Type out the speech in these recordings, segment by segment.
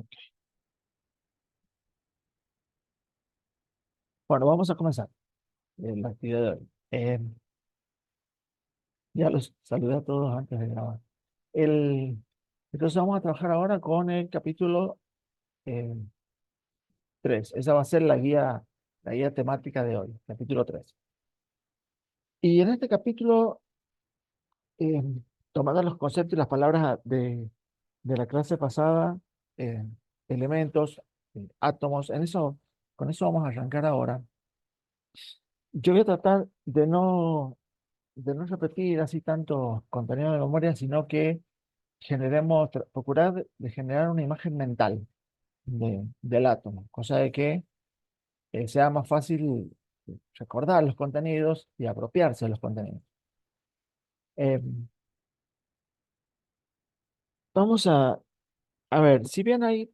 Ok. Bueno, vamos a comenzar la actividad de hoy. Ya los saludé a todos antes de grabar. El, entonces vamos a trabajar ahora con el capítulo 3. Esa va a ser la guía temática de hoy, capítulo 3. Y en este capítulo, eh, tomando los conceptos y las palabras de la clase pasada, eh, elementos, átomos, con eso vamos a arrancar ahora. Yo voy a tratar de no repetir así tanto contenido de memoria, sino que procurar de generar una imagen mental del átomo, cosa de que sea más fácil recordar los contenidos y apropiarse de los contenidos. Eh, vamos a ver, si bien hay,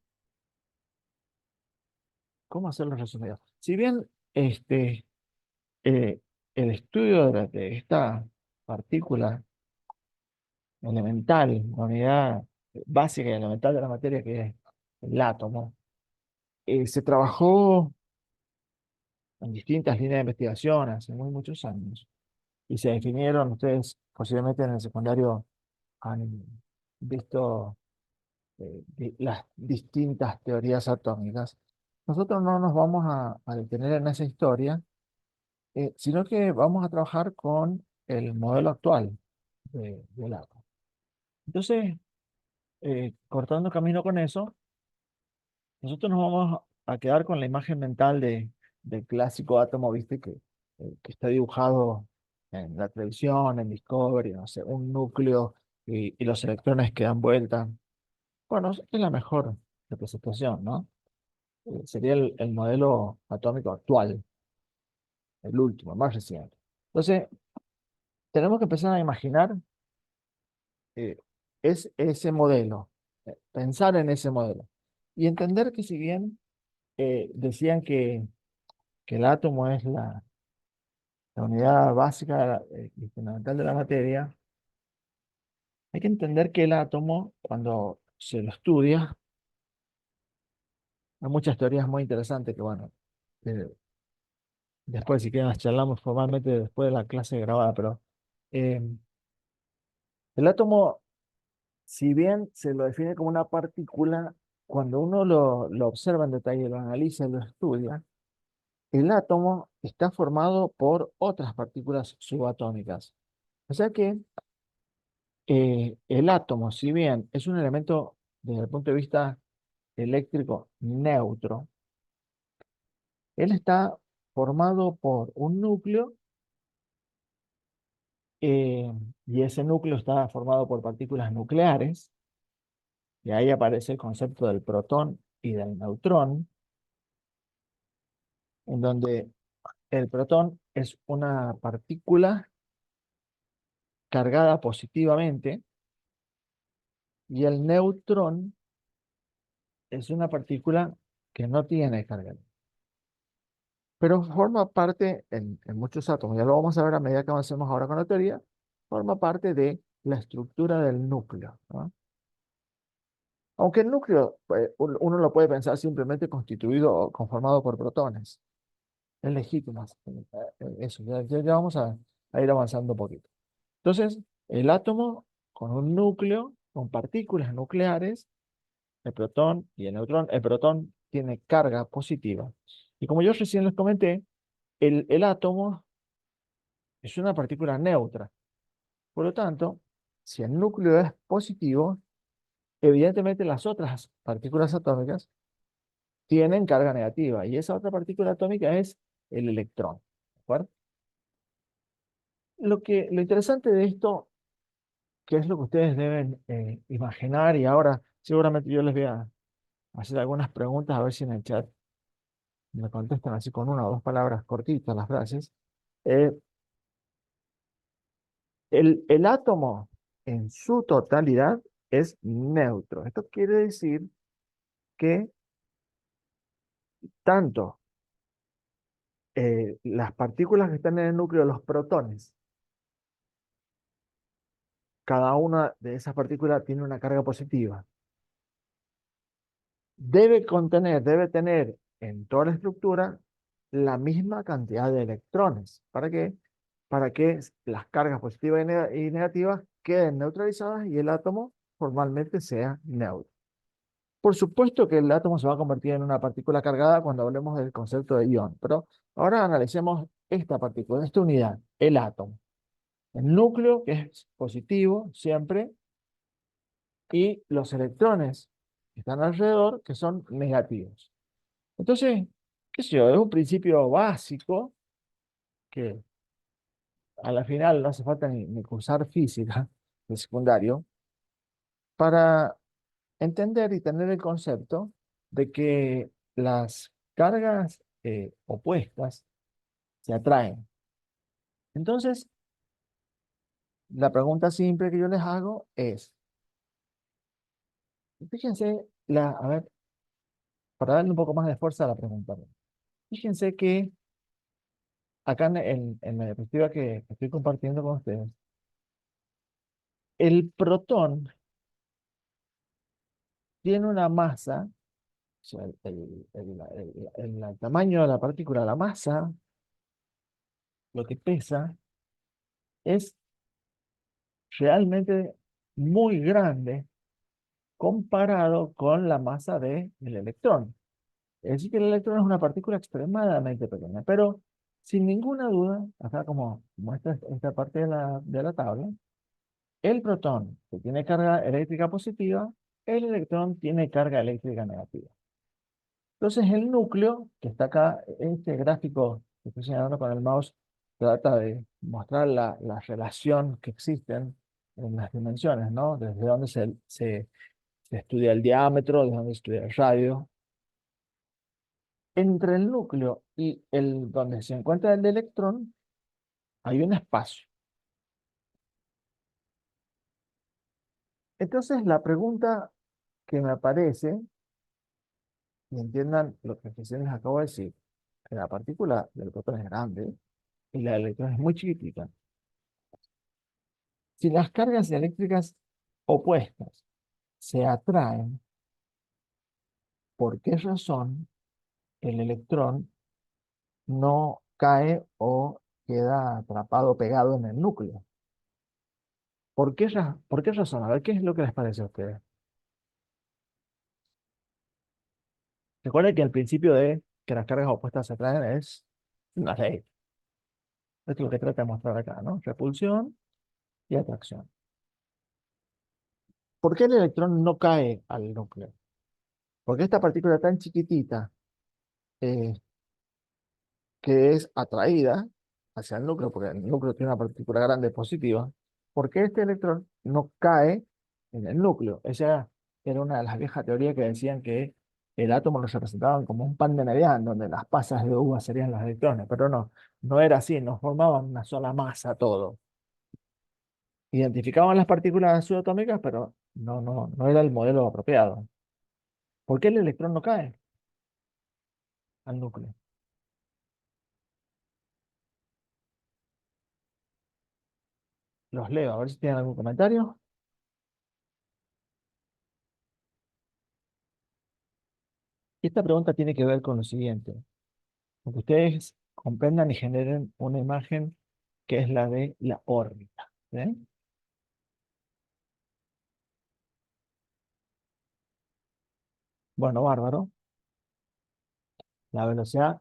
¿cómo hacerlo resumido? Si bien eh, el estudio de esta partícula elemental, la unidad básica y elemental de la materia que es el átomo, se trabajó en distintas líneas de investigación hace muchos años y se definieron, ustedes posiblemente en el secundario han visto las distintas teorías atómicas. Nosotros no nos vamos a detener en esa historia, sino que vamos a trabajar con el modelo actual del átomo. Entonces, cortando camino con eso, nosotros nos vamos a quedar con la imagen mental del clásico átomo, viste, que está dibujado en la televisión, en Discovery, no sé, un núcleo y los electrones que dan vuelta. Bueno, es la mejor representación, ¿no? Sería el modelo atómico actual, el último, el más reciente. Entonces, tenemos que empezar a imaginar eh, ese modelo, pensar en ese modelo y entender que si bien decían que el átomo es la unidad básica y fundamental de la materia, hay que entender que el átomo, cuando se lo estudia, hay muchas teorías muy interesantes que, bueno, eh, después si quieren las charlamos formalmente después de la clase grabada, pero eh, el átomo, si bien se lo define como una partícula, cuando uno lo observa en detalle, lo analiza y lo estudia, el átomo está formado por otras partículas subatómicas. O sea que el átomo, si bien es un elemento desde el punto de vista eléctrico neutro, él está formado por un núcleo eh, y ese núcleo está formado por partículas nucleares, y ahí aparece el concepto del protón y del neutrón, en donde el protón es una partícula cargada positivamente y el neutrón es una partícula que no tiene carga, pero forma parte en muchos átomos, ya lo vamos a ver a medida que avancemos ahora con la teoría, forma parte de la estructura del núcleo, ¿no? Aunque el núcleo, uno lo puede pensar simplemente constituido o conformado por protones, es legítimo eso, ya vamos a ir avanzando un poquito. Entonces, el átomo con un núcleo, con partículas nucleares, el protón y el neutrón, el protón tiene carga positiva. Y como yo recién les comenté, el átomo es una partícula neutra. Por lo tanto, si el núcleo es positivo, evidentemente las otras partículas atómicas tienen carga negativa y esa otra partícula atómica es el electrón. ¿De acuerdo? Lo interesante de esto, que es lo que ustedes deben imaginar, y ahora seguramente yo les voy a hacer algunas preguntas a ver si en el chat me contestan así con una o dos palabras cortitas las frases. Eh, el átomo en su totalidad es neutro. Esto quiere decir que tanto las partículas que están en el núcleo, los protones, cada una de esas partículas tiene una carga positiva. debe tener en toda la estructura la misma cantidad de electrones. ¿Para qué? Para que las cargas positivas y negativas queden neutralizadas y el átomo formalmente sea neutro. Por supuesto que el átomo se va a convertir en una partícula cargada cuando hablemos del concepto de ion, pero ahora analicemos esta partícula, esta unidad, el átomo. El núcleo, que es positivo siempre, y los electrones que están alrededor, que son negativos. Entonces, qué sé yo, es un principio básico que a la final no hace falta ni cursar física de secundario para entender y tener el concepto de que las cargas opuestas se atraen. Entonces, la pregunta simple que yo les hago es, fíjense, a ver, para darle un poco más de fuerza a la pregunta, fíjense que acá en la diapositiva que estoy compartiendo con ustedes, el protón tiene una masa, o sea, el tamaño de la partícula, la masa, lo que pesa, es realmente muy grande comparado con la masa del electrón. Es decir, que el electrón es una partícula extremadamente pequeña, pero sin ninguna duda, acá como muestra esta parte de la tabla, el protón que tiene carga eléctrica positiva, el electrón tiene carga eléctrica negativa. Entonces el núcleo, que está acá, este gráfico que estoy señalando con el mouse, trata de mostrar la relación que existen en las dimensiones, ¿no? Desde donde se estudia el diámetro, desde donde se estudia el radio. Entre el núcleo y donde se encuentra el electrón, hay un espacio. Entonces la pregunta que me aparece, y entiendan lo que recién les acabo de decir, que la partícula del protón es grande y la del electrón es muy chiquitita. Si las cargas eléctricas opuestas se atraen, ¿por qué razón el electrón no cae o queda atrapado, pegado en el núcleo? ¿Por qué razón? A ver, ¿qué es lo que les parece a ustedes? Recuerden que el principio de que las cargas opuestas se atraen es una ley. Esto es lo que trata de mostrar acá, ¿no? Repulsión y atracción. ¿Por qué el electrón no cae al núcleo? Porque esta partícula tan chiquitita, eh, que es atraída hacia el núcleo, porque el núcleo tiene una partícula grande positiva, ¿por qué este electrón no cae en el núcleo? Esa era una de las viejas teorías que decían que el átomo lo representaban como un pan de Navidad, donde las pasas de uva serían los electrones, pero no, no era así, no formaban una sola masa todo. Identificaban las partículas subatómicas, pero no era el modelo apropiado. ¿Por qué el electrón no cae al núcleo? Los leo, a ver si tienen algún comentario. Y esta pregunta tiene que ver con lo siguiente, para que ustedes comprendan y generen una imagen que es la de la órbita. ¿Ven? Bueno, bárbaro. La velocidad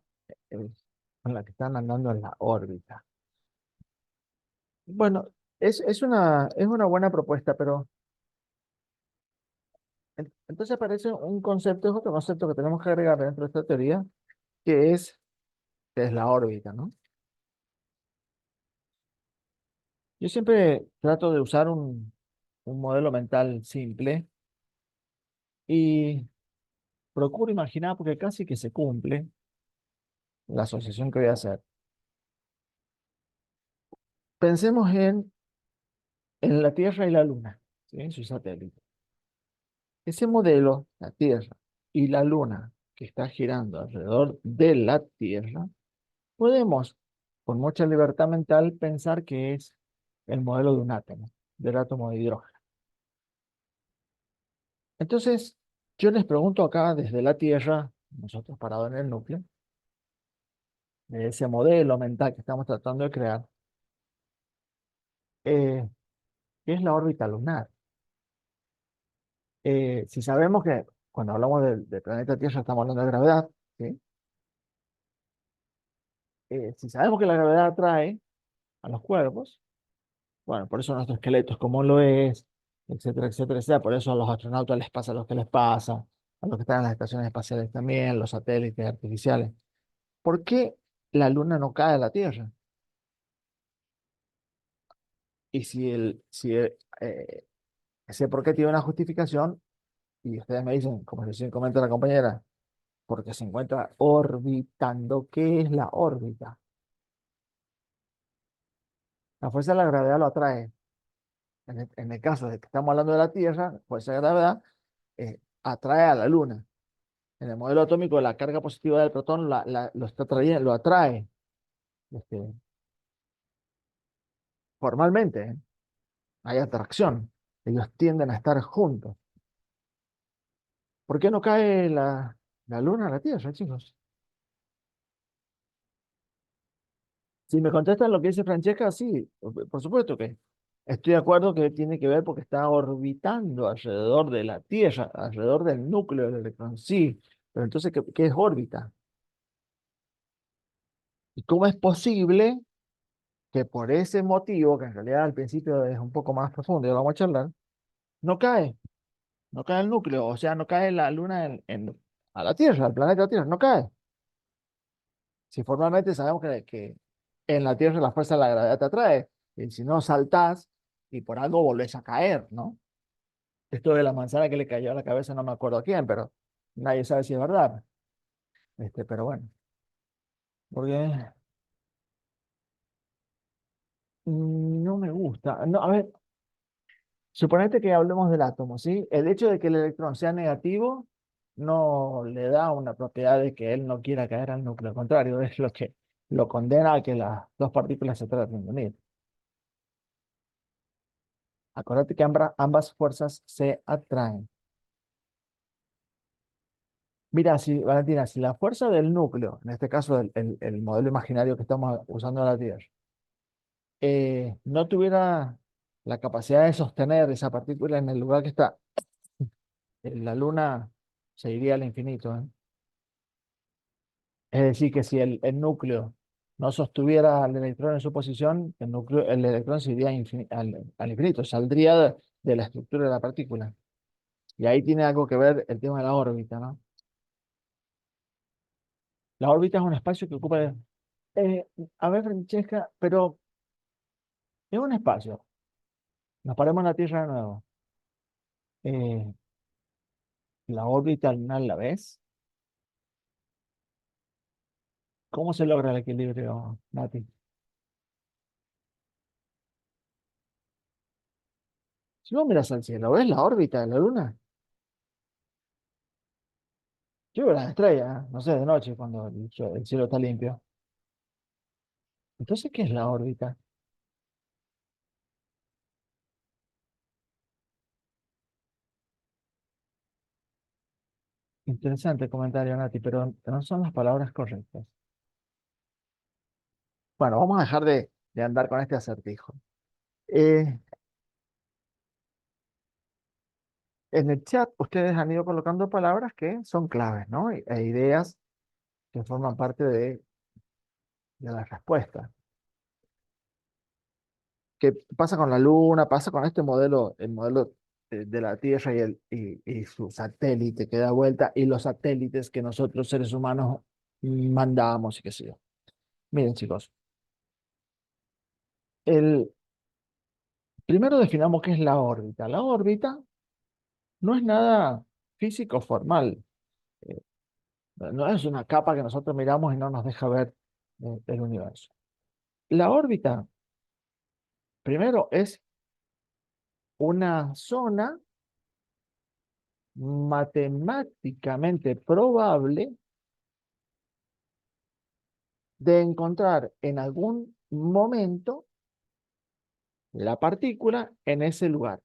eh, con la que están andando en la órbita. Bueno, es una buena propuesta, pero entonces aparece un concepto, es otro concepto que tenemos que agregar dentro de esta teoría, que que es la órbita, ¿no? Yo siempre trato de usar un modelo mental simple y procuro imaginar, porque casi que se cumple la asociación que voy a hacer. Pensemos en la Tierra y la Luna, ¿sí? En su satélite. Ese modelo, la Tierra y la Luna, que está girando alrededor de la Tierra, podemos, con mucha libertad mental, pensar que es el modelo de un átomo, del átomo de hidrógeno. Entonces, Yo les pregunto acá desde la Tierra, nosotros parados en el núcleo, de ese modelo mental que estamos tratando de crear, eh, ¿qué es la órbita lunar? Si sabemos que cuando hablamos del planeta Tierra estamos hablando de gravedad, ¿sí? Si sabemos que la gravedad atrae a los cuerpos, bueno, por eso nuestro esqueleto es como lo es, etcétera, etcétera, etcétera. Por eso a los astronautas les pasa lo que les pasa, a los que están en las estaciones espaciales también, los satélites artificiales. ¿Por qué la Luna no cae a la Tierra? Y ese por qué tiene una justificación, y ustedes me dicen, como recién comenta la compañera, porque se encuentra orbitando. ¿Qué es la órbita? La fuerza de la gravedad lo atrae. En el caso de que estamos hablando de la Tierra, fuerza de gravedad atrae a la Luna. En el modelo atómico, la carga positiva del protón lo está trayendo, lo atrae este, formalmente. Hay atracción. Ellos tienden a estar juntos. ¿Por qué no cae la Luna a la Tierra, chicos? Si me contestan lo que dice Francesca, sí, por supuesto que estoy de acuerdo que tiene que ver porque está orbitando alrededor de la Tierra, alrededor del núcleo del electrón, sí, pero entonces, ¿qué es órbita? ¿Y cómo es posible que por ese motivo, que en realidad al principio es un poco más profundo, y lo vamos a charlar, no cae, no cae el núcleo, o sea, no cae la Luna a la Tierra, al planeta Tierra, no cae? Si formalmente sabemos que en la Tierra la fuerza de la gravedad te atrae, y si no saltás y por algo volvés a caer, ¿no? Esto de la manzana que le cayó a la cabeza no me acuerdo a quién, pero nadie sabe si es verdad. Pero bueno, porque no me gusta. No, a ver, suponete que hablemos del átomo, ¿sí? El hecho de que el electrón sea negativo no le da una propiedad de que él no quiera caer al núcleo. Al contrario, es lo que lo condena a que las dos partículas se traten de unir. Acuérdate que ambas fuerzas se atraen. Mira, si, Valentina, si la fuerza del núcleo, en este caso el modelo imaginario que estamos usando en la Tierra, no tuviera la capacidad de sostener esa partícula en el lugar que está, la Luna se iría al infinito, ¿eh? Es decir, que si el núcleo no sostuviera al electrón en su posición, el electrón se iría al infinito, saldría de la estructura de la partícula. Y ahí tiene algo que ver el tema de la órbita, ¿no? La órbita es un espacio que ocupa... eh, a ver, Francesca, pero es un espacio. Nos paramos en la Tierra de nuevo. Eh, la órbita lunar, ¿la ves? ¿Cómo se logra el equilibrio, Nati? Si vos miras al cielo, ¿ves la órbita de la Luna? Yo veo las estrellas, no sé, de noche, cuando el cielo está limpio. Entonces, ¿qué es la órbita? Interesante el comentario, Nati, pero no son las palabras correctas. Bueno, vamos a dejar de andar con este acertijo. Eh, en el chat, ustedes han ido colocando palabras que son claves, ¿no? E ideas que forman parte de la respuesta. ¿Qué pasa con la Luna? Pasa con este modelo, el modelo de la Tierra y su satélite que da vuelta y los satélites que nosotros seres humanos mandamos y qué sé yo. Miren, chicos, primero definamos qué es la órbita. La órbita no es nada físico formal. eh, no es una capa que nosotros miramos y no nos deja ver el universo. La órbita, primero, es una zona matemáticamente probable de encontrar en algún momento la partícula en ese lugar.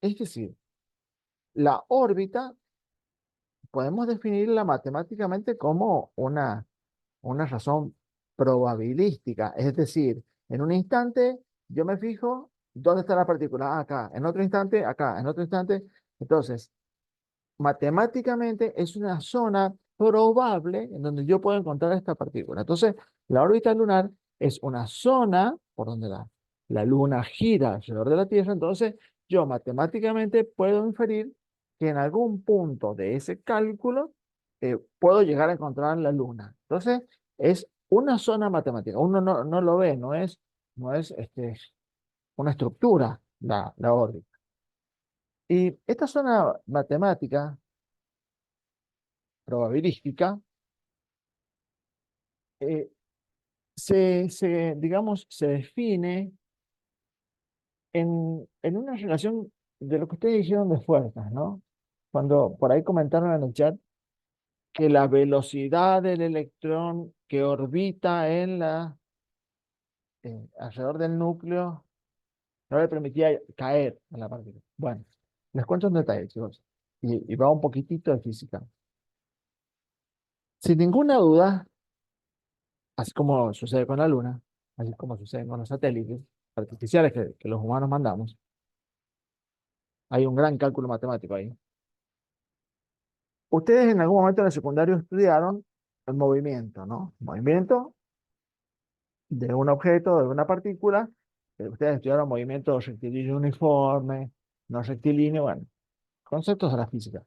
Es decir, la órbita podemos definirla matemáticamente como una razón probabilística. Es decir, en un instante yo me fijo dónde está la partícula. Ah, acá. En otro instante, acá. En otro instante. Entonces, matemáticamente es una zona probable en donde yo puedo encontrar esta partícula. Entonces, la órbita lunar es una zona por donde la luna gira alrededor de la Tierra. Entonces, yo matemáticamente puedo inferir que en algún punto de ese cálculo puedo llegar a encontrar la luna. Entonces, es una zona matemática. Uno no lo ve, no es una estructura la órbita. Y esta zona matemática probabilística, eh, digamos, se define en una relación de lo que ustedes dijeron de fuerzas, ¿no? Cuando por ahí comentaron en el chat que la velocidad del electrón que orbita alrededor del núcleo no le permitía caer en la partícula. Bueno, les cuento un detalle, chicos, y va un poquitito de física. Sin ninguna duda, así como sucede con la Luna, así como sucede con los satélites artificiales que los humanos mandamos, hay un gran cálculo matemático ahí. Ustedes en algún momento en el secundario estudiaron el movimiento, ¿no? Movimiento de un objeto, de una partícula. Ustedes estudiaron movimiento rectilíneo uniforme, no rectilíneo, bueno, conceptos de la física.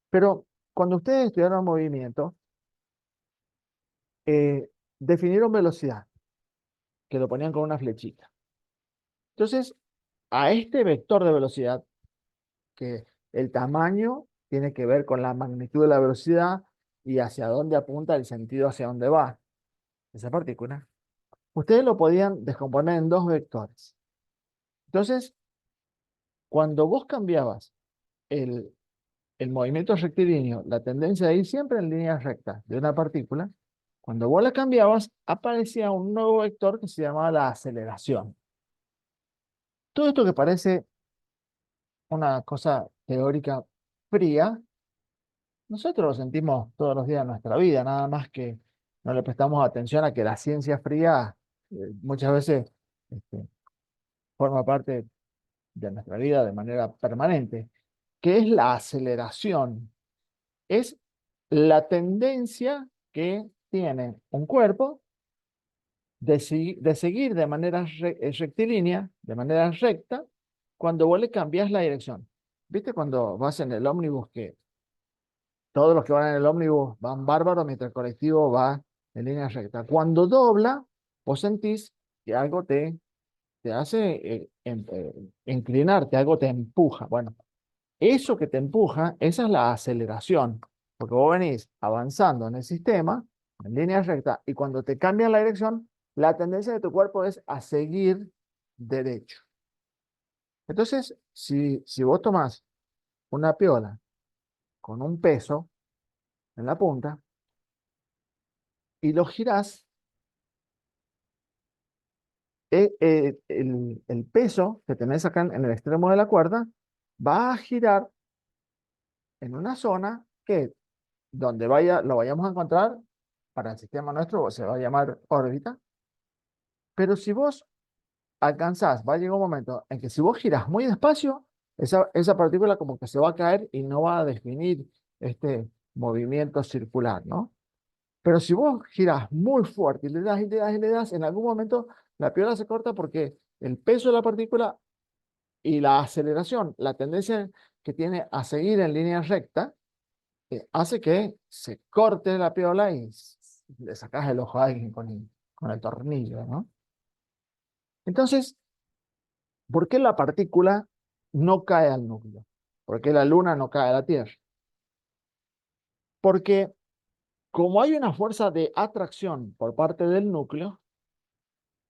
Pero cuando ustedes estudiaron movimiento, eh, definieron velocidad, que lo ponían con una flechita. Entonces, a este vector de velocidad, que el tamaño tiene que ver con la magnitud de la velocidad y hacia dónde apunta el sentido hacia dónde va esa partícula, ustedes lo podían descomponer en dos vectores. Entonces, cuando vos cambiabas el, el movimiento rectilíneo, la tendencia de ir siempre en líneas rectas de una partícula, cuando vos la cambiabas, aparecía un nuevo vector que se llamaba la aceleración. Todo esto que parece una cosa teórica fría, nosotros lo sentimos todos los días de nuestra vida, nada más que no le prestamos atención a que la ciencia fría muchas veces este, forma parte de nuestra vida de manera permanente, que es la aceleración. Es la tendencia que tiene un cuerpo de seguir de manera rectilínea, de manera recta, cuando vos le cambias la dirección. ¿Viste cuando vas en el ómnibus que todos los que van en el ómnibus van bárbaros mientras el colectivo va en línea recta? Cuando dobla, vos sentís que algo te hace inclinarte, algo te empuja. Bueno, eso que te empuja, esa es la aceleración, porque vos venís avanzando en el sistema, en línea recta, y cuando te cambian la dirección, la tendencia de tu cuerpo es a seguir derecho. Entonces, si vos tomás una piola con un peso en la punta y lo girás, el peso que tenés acá en el extremo de la cuerda va a girar en una zona que donde lo vayamos a encontrar para el sistema nuestro se va a llamar órbita. Pero si vos alcanzás, va a llegar un momento en que si vos girás muy despacio, esa partícula como que se va a caer y no va a definir este movimiento circular, ¿no? Pero si vos girás muy fuerte y le das y le das y le das, en algún momento la piola se corta porque el peso de la partícula y la aceleración, la tendencia que tiene a seguir en línea recta, hace que se corte la piola y le sacas el ojo a alguien con el tornillo, ¿no? Entonces, ¿por qué la partícula no cae al núcleo? ¿Por qué la luna no cae a la Tierra? Porque como hay una fuerza de atracción por parte del núcleo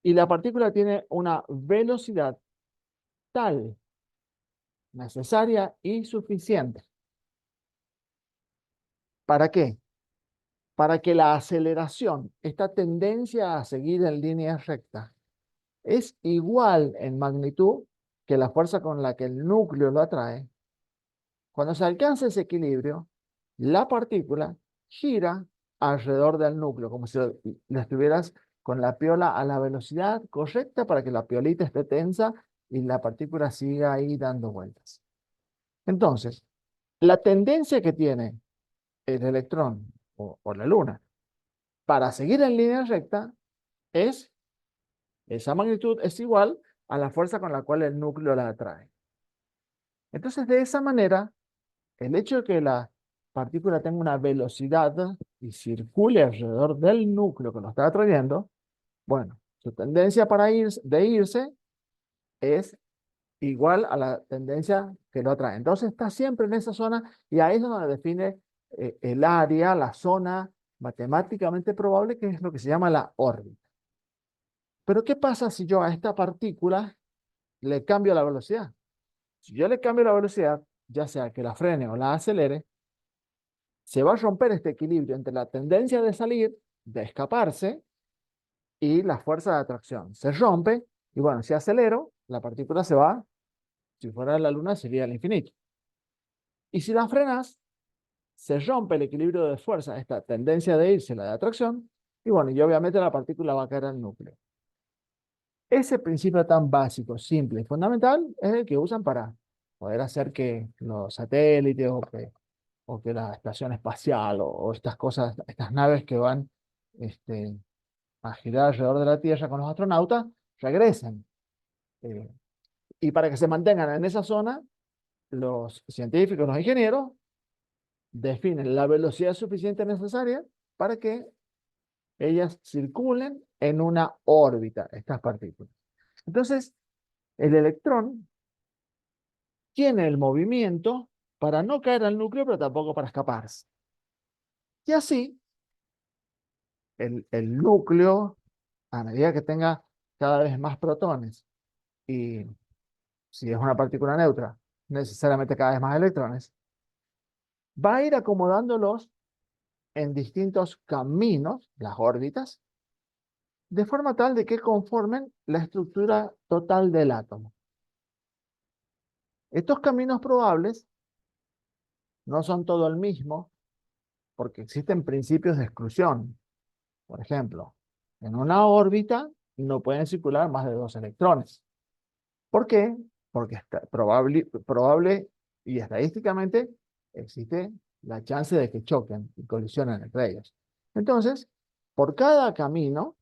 y la partícula tiene una velocidad tal, necesaria y suficiente. ¿Para qué? Para que la aceleración, esta tendencia a seguir en línea recta, es igual en magnitud que la fuerza con la que el núcleo lo atrae. Cuando se alcanza ese equilibrio, la partícula gira alrededor del núcleo, como si la estuvieras con la piola a la velocidad correcta para que la piolita esté tensa y la partícula siga ahí dando vueltas. Entonces, la tendencia que tiene el electrón o la luna para seguir en línea recta es, esa magnitud es igual a la fuerza con la cual el núcleo la atrae. Entonces, de esa manera, el hecho de que la partícula tenga una velocidad y circule alrededor del núcleo que lo está atrayendo, bueno, su tendencia de irse es igual a la tendencia que lo atrae. Entonces está siempre en esa zona y ahí es donde define el área, la zona matemáticamente probable, que es lo que se llama la órbita. Pero ¿qué pasa si yo a esta partícula le cambio la velocidad? Si yo le cambio la velocidad, ya sea que la frene o la acelere, se va a romper este equilibrio entre la tendencia de salir, de escaparse, y la fuerza de atracción. Se rompe y bueno, si acelero, la partícula se va, si fuera la luna sería al infinito. Y si la frenas, se rompe el equilibrio de fuerza, esta tendencia de irse, la de atracción, y bueno, y obviamente la partícula va a caer al núcleo. Ese principio tan básico, simple y fundamental es el que usan para poder hacer que los satélites o que la estación espacial o estas cosas, estas naves que van a girar alrededor de la Tierra con los astronautas, regresen. Eh, y para que se mantengan en esa zona, los científicos, los ingenieros, definen la velocidad suficiente necesaria para que ellas circulen en una órbita, estas partículas. Entonces, el electrón tiene el movimiento para no caer al núcleo, pero tampoco para escaparse. Y así, el núcleo, a medida que tenga cada vez más protones, y si es una partícula neutra, necesariamente cada vez más electrones, va a ir acomodándolos en distintos caminos, las órbitas, de forma tal de que conformen la estructura total del átomo. Estos caminos probables no son todo el mismo, porque existen principios de exclusión. Por ejemplo, en una órbita no pueden circular más de 2 electrones. ¿Por qué? Porque es probable y estadísticamente existe la chance de que choquen y colisionen entre ellos. Entonces, por cada camino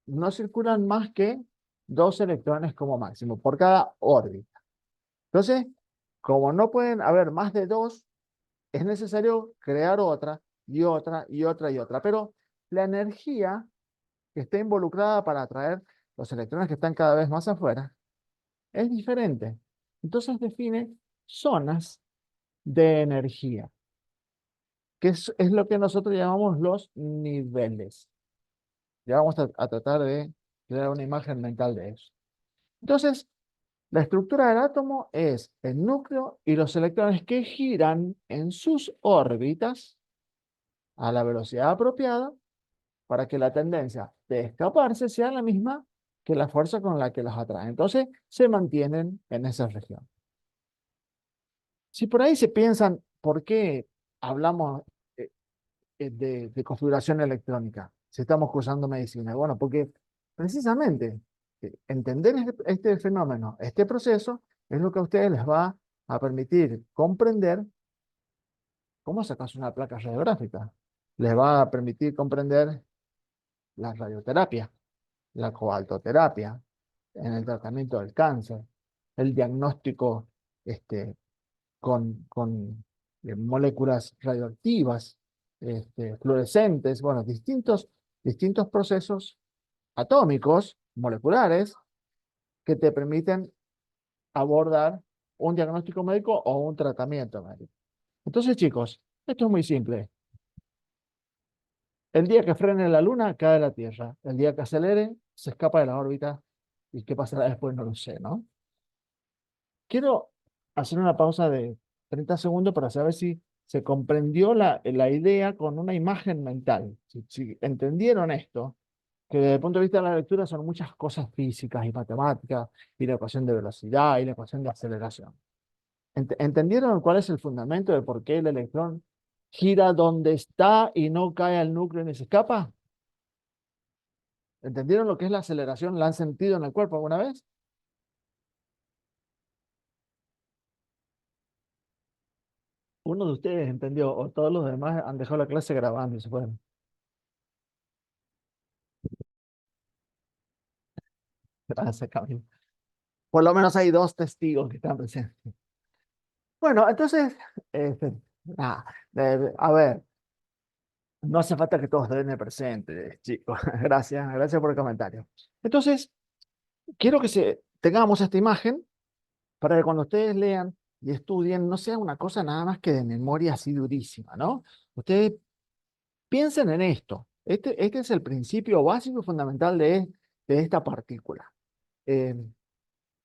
no circulan más que 2 electrones como máximo, por cada órbita. Entonces, como no pueden haber más de 2, es necesario crear otra y otra y otra y otra. Pero la energía que está involucrada para atraer los electrones que están cada vez más afuera es diferente. Entonces define zonas de energía, que es lo que nosotros llamamos los niveles. Ya vamos a tratar de crear una imagen mental de eso. Entonces, la estructura del átomo es el núcleo y los electrones que giran en sus órbitas a la velocidad apropiada para que la tendencia de escaparse sea la misma que la fuerza con la que los atrae. Entonces, se mantienen en esa región. Si por ahí se piensan, ¿por qué hablamos eh, de configuración electrónica si estamos cursando medicina? Bueno, porque precisamente entender este fenómeno, este proceso, es lo que a ustedes les va a permitir comprender cómo sacas una placa radiográfica. Les va a permitir comprender la radioterapia, la cobaltoterapia en el tratamiento del cáncer, el diagnóstico con moléculas radioactivas, fluorescentes, bueno, distintos procesos atómicos, moleculares, que te permiten abordar un diagnóstico médico o un tratamiento médico. Entonces, chicos, esto es muy simple. El día que frene la Luna, cae la Tierra. El día que acelere, se escapa de la órbita. ¿Y qué pasará después? No lo sé, ¿no? Quiero hacer una pausa de 30 segundos para saber si se comprendió la idea con una imagen mental. Si entendieron esto, que desde el punto de vista de la lectura son muchas cosas físicas y matemáticas, y la ecuación de velocidad y la ecuación de aceleración. ¿Entendieron cuál es el fundamento de por qué el electrón gira donde está y no cae al núcleo ni se escapa. ¿Entendieron lo que es la aceleración? ¿La han sentido en el cuerpo alguna vez? Uno de ustedes entendió, o todos los demás han dejado la clase grabando y se fueron. Gracias, Camilo. Por lo menos hay dos testigos que están presentes. Bueno, entonces, este, nada, a ver, no hace falta que todos den el presente, chicos. Gracias, gracias por el comentario. Entonces, quiero que tengamos esta imagen para que cuando ustedes lean y estudien, no sea una cosa nada más que de memoria así durísima, ¿no? Ustedes piensen en esto. Este es el principio básico y fundamental de esta partícula. Eh,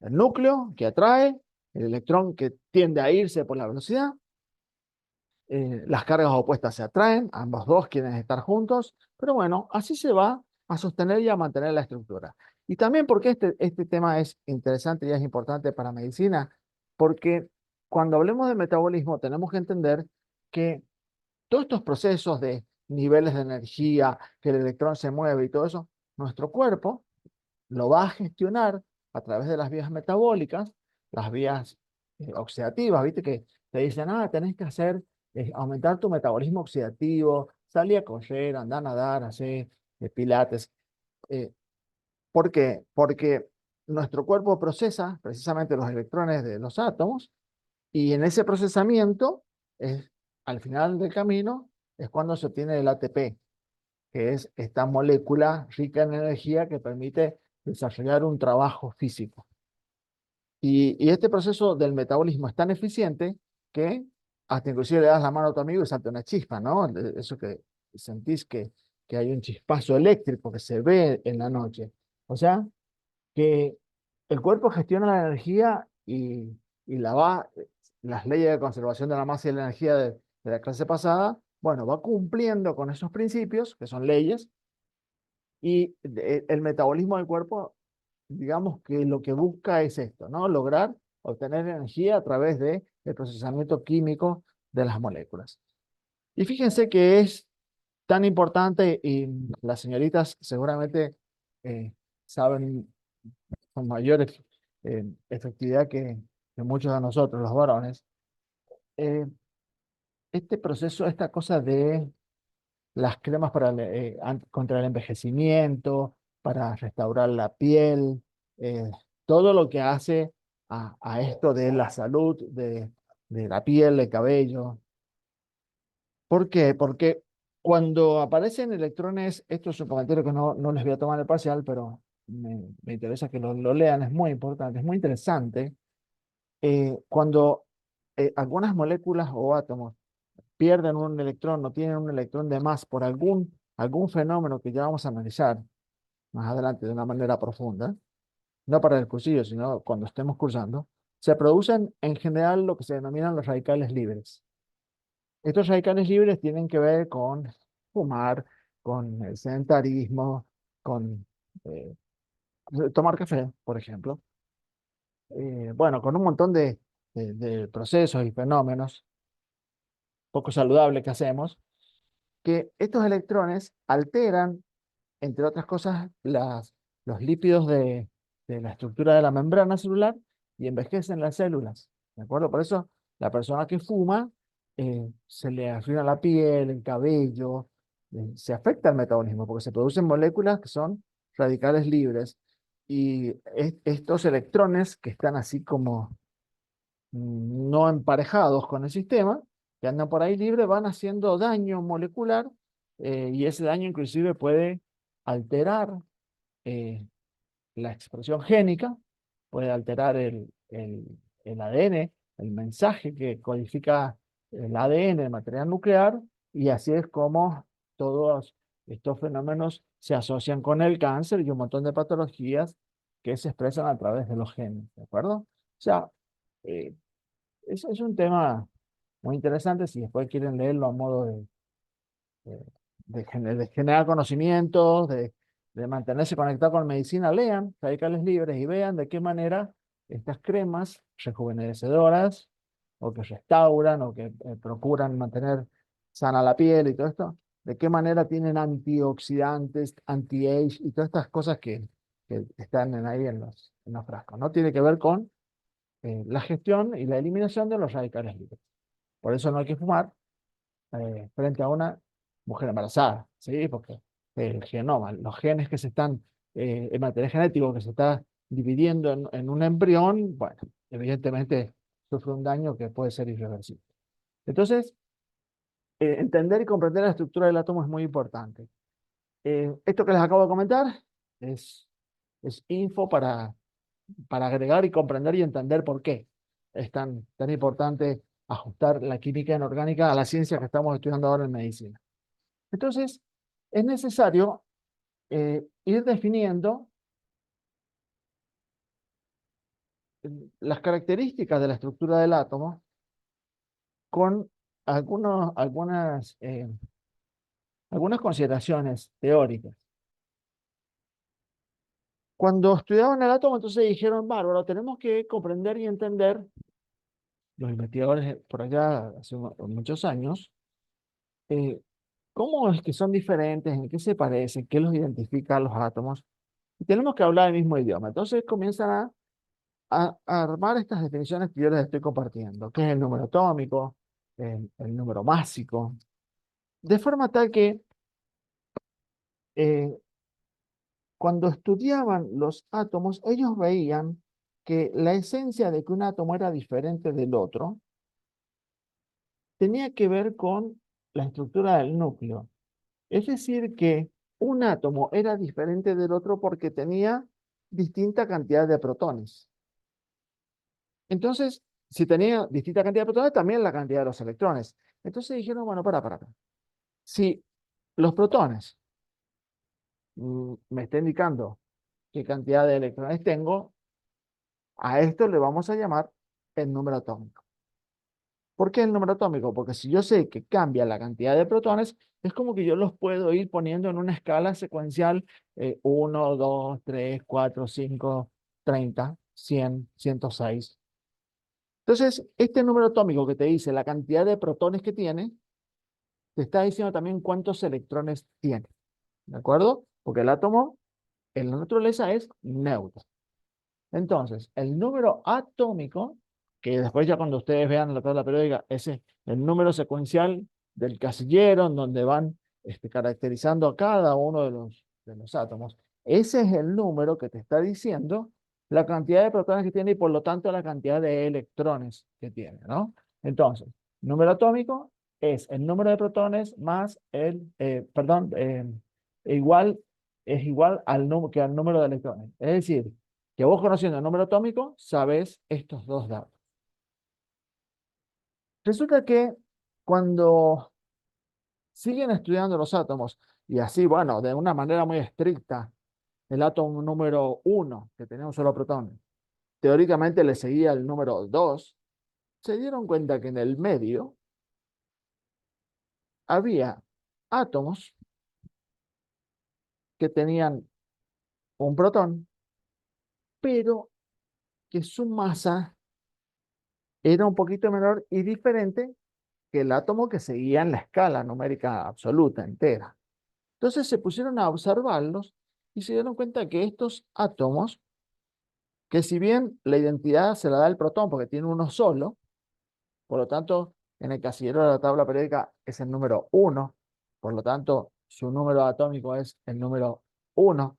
el núcleo que atrae, el electrón que tiende a irse por la velocidad, las cargas opuestas se atraen, ambos dos quieren estar juntos, pero bueno, así se va a sostener y a mantener la estructura. Y también porque este tema es interesante y es importante para medicina, porque cuando hablemos de metabolismo tenemos que entender que todos estos procesos de niveles de energía, que el electrón se mueve y todo eso, nuestro cuerpo lo va a gestionar a través de las vías metabólicas, las vías oxidativas, ¿viste? Que te dicen, tenés que hacer, aumentar tu metabolismo oxidativo, salir a correr, andar a nadar, hacer pilates. Eh, ¿Por qué? Porque nuestro cuerpo procesa precisamente los electrones de los átomos y en ese procesamiento, al final del camino, es cuando se obtiene el ATP, que es esta molécula rica en energía que permite desarrollar un trabajo físico. Y este proceso del metabolismo es tan eficiente que hasta inclusive le das la mano a tu amigo y salta una chispa, ¿no? Eso que sentís que hay un chispazo eléctrico que se ve en la noche. O sea, que el cuerpo gestiona la energía y las leyes de conservación de la masa y la energía de la clase pasada, bueno, va cumpliendo con esos principios, que son leyes, y el metabolismo del cuerpo, digamos que lo que busca es esto, ¿no? Lograr obtener energía a través del procesamiento químico de las moléculas. Y fíjense que es tan importante y las señoritas seguramente saben con mayor efectividad que muchos de nosotros, los varones, eh, este proceso, esta cosa de las cremas contra el envejecimiento, para restaurar la piel, todo lo que hace a esto de la salud de la piel, del cabello. ¿Por qué? Porque cuando aparecen electrones, esto es un comentario que no les voy a tomar el parcial, pero me interesa que lo lean, es muy importante, es muy interesante. Cuando algunas moléculas o átomos pierden un electrón, no tienen un electrón de más por algún fenómeno que ya vamos a analizar más adelante de una manera profunda, no para el cursillo, sino cuando estemos cursando, se producen en general lo que se denominan los radicales libres. Estos radicales libres tienen que ver con fumar, con el sedentarismo, con eh, tomar café, por ejemplo. Bueno, con un montón de procesos y fenómenos poco saludables que hacemos, que estos electrones alteran, entre otras cosas, los lípidos de la estructura de la membrana celular y envejecen las células. ¿De acuerdo? Por eso la persona que fuma se le arruina la piel, el cabello, se afecta el metabolismo porque se producen moléculas que son radicales libres y estos electrones que están así como no emparejados con el sistema, que andan por ahí libres, van haciendo daño molecular y ese daño inclusive puede alterar eh, la expresión génica, puede alterar el ADN, el mensaje que codifica el ADN, el material nuclear, y así es como todos estos fenómenos se asocian con el cáncer y un montón de patologías que se expresan a través de los genes, ¿de acuerdo? O sea, eh, es un tema muy interesante si después quieren leerlo a modo de, de generar conocimientos, de mantenerse conectados con medicina, lean Radicales Libres y vean de qué manera estas cremas rejuvenecedoras o que restauran o que procuran mantener sana la piel y todo esto, de qué manera tienen antioxidantes, anti-age y todas estas cosas que están ahí en los frascos, ¿no? Tiene que ver con la gestión y la eliminación de los radicales libres. Por eso no hay que fumar frente a una mujer embarazada, ¿sí? Porque el genoma, los genes que se están, el material genético que se está dividiendo en un embrión, bueno, evidentemente sufre un daño que puede ser irreversible. Entonces, entender y comprender la estructura del átomo es muy importante. Esto que les acabo de comentar es, es info para agregar y comprender y entender por qué es tan importante ajustar la química inorgánica a la ciencia que estamos estudiando ahora en medicina. Entonces, es necesario ir definiendo las características de la estructura del átomo con algunas consideraciones teóricas. Cuando estudiaban el átomo, entonces dijeron, bárbaro, tenemos que comprender y entender, los investigadores por allá hace muchos años, eh, cómo es que son diferentes, en qué se parecen, qué los identifica a los átomos. Y tenemos que hablar el mismo idioma. Entonces comienzan a armar estas definiciones que yo les estoy compartiendo, que es el número atómico, el número másico, de forma tal que eh, cuando estudiaban los átomos, ellos veían que la esencia de que un átomo era diferente del otro tenía que ver con la estructura del núcleo. Es decir, que un átomo era diferente del otro porque tenía distinta cantidad de protones. Entonces, si tenía distinta cantidad de protones, también la cantidad de los electrones. Entonces dijeron, bueno, para. Si los protones me está indicando qué cantidad de electrones tengo, a esto le vamos a llamar el número atómico. ¿Por qué el número atómico? Porque si yo sé que cambia la cantidad de protones, es como que yo los puedo ir poniendo en una escala secuencial 1, 2, 3, 4, 5, 30, 100, 106. Entonces, este número atómico que te dice la cantidad de protones que tiene, te está diciendo también cuántos electrones tiene. ¿De acuerdo? Porque el átomo en la naturaleza es neutro. Entonces, el número atómico, que después ya cuando ustedes vean la tabla periódica, ese es el número secuencial del casillero en donde van caracterizando a cada uno de los átomos. Ese es el número que te está diciendo la cantidad de protones que tiene y por lo tanto la cantidad de electrones que tiene, ¿no? Entonces, número atómico es el número de protones más igual, es igual que al número de electrones. Es decir, que vos conociendo el número atómico, sabés estos dos datos. Resulta que cuando siguen estudiando los átomos, y así, bueno, de una manera muy estricta, el átomo número 1, que tenía un solo protón, teóricamente le seguía el número 2, se dieron cuenta que en el medio había átomos que tenían un protón, pero que su masa era un poquito menor y diferente que el átomo que seguía en la escala numérica absoluta entera. Entonces se pusieron a observarlos y se dieron cuenta que estos átomos, que si bien la identidad se la da el protón porque tiene uno solo, por lo tanto, en el casillero de la tabla periódica es el número 1, por lo tanto, su número atómico es el número 1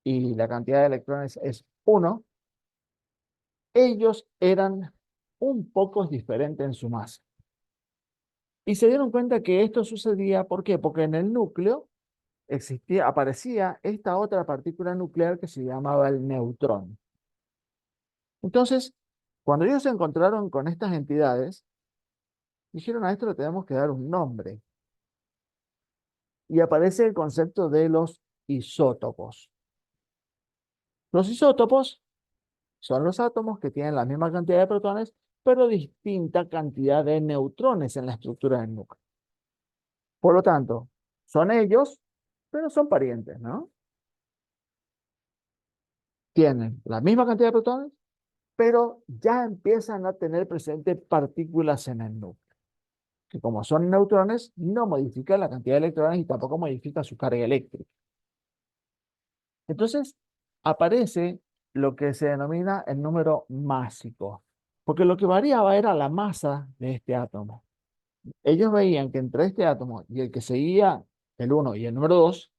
y la cantidad de electrones es 1, ellos eran un poco diferentes en su masa. Y se dieron cuenta que esto sucedía, ¿por qué? Porque en el núcleo aparecía esta otra partícula nuclear que se llamaba el neutrón. Entonces, cuando ellos se encontraron con estas entidades, dijeron a esto le tenemos que dar un nombre. Y aparece el concepto de los isótopos. Los isótopos son los átomos que tienen la misma cantidad de protones, pero distinta cantidad de neutrones en la estructura del núcleo. Por lo tanto, son ellos, pero son parientes, ¿no? Tienen la misma cantidad de protones, pero ya empiezan a tener presente partículas en el núcleo. que como son neutrones, no modifica la cantidad de electrones y tampoco modifica su carga eléctrica. Entonces, aparece lo que se denomina el número másico, porque lo que variaba era la masa de este átomo. Ellos veían que entre este átomo y el que seguía, el uno y el número 2,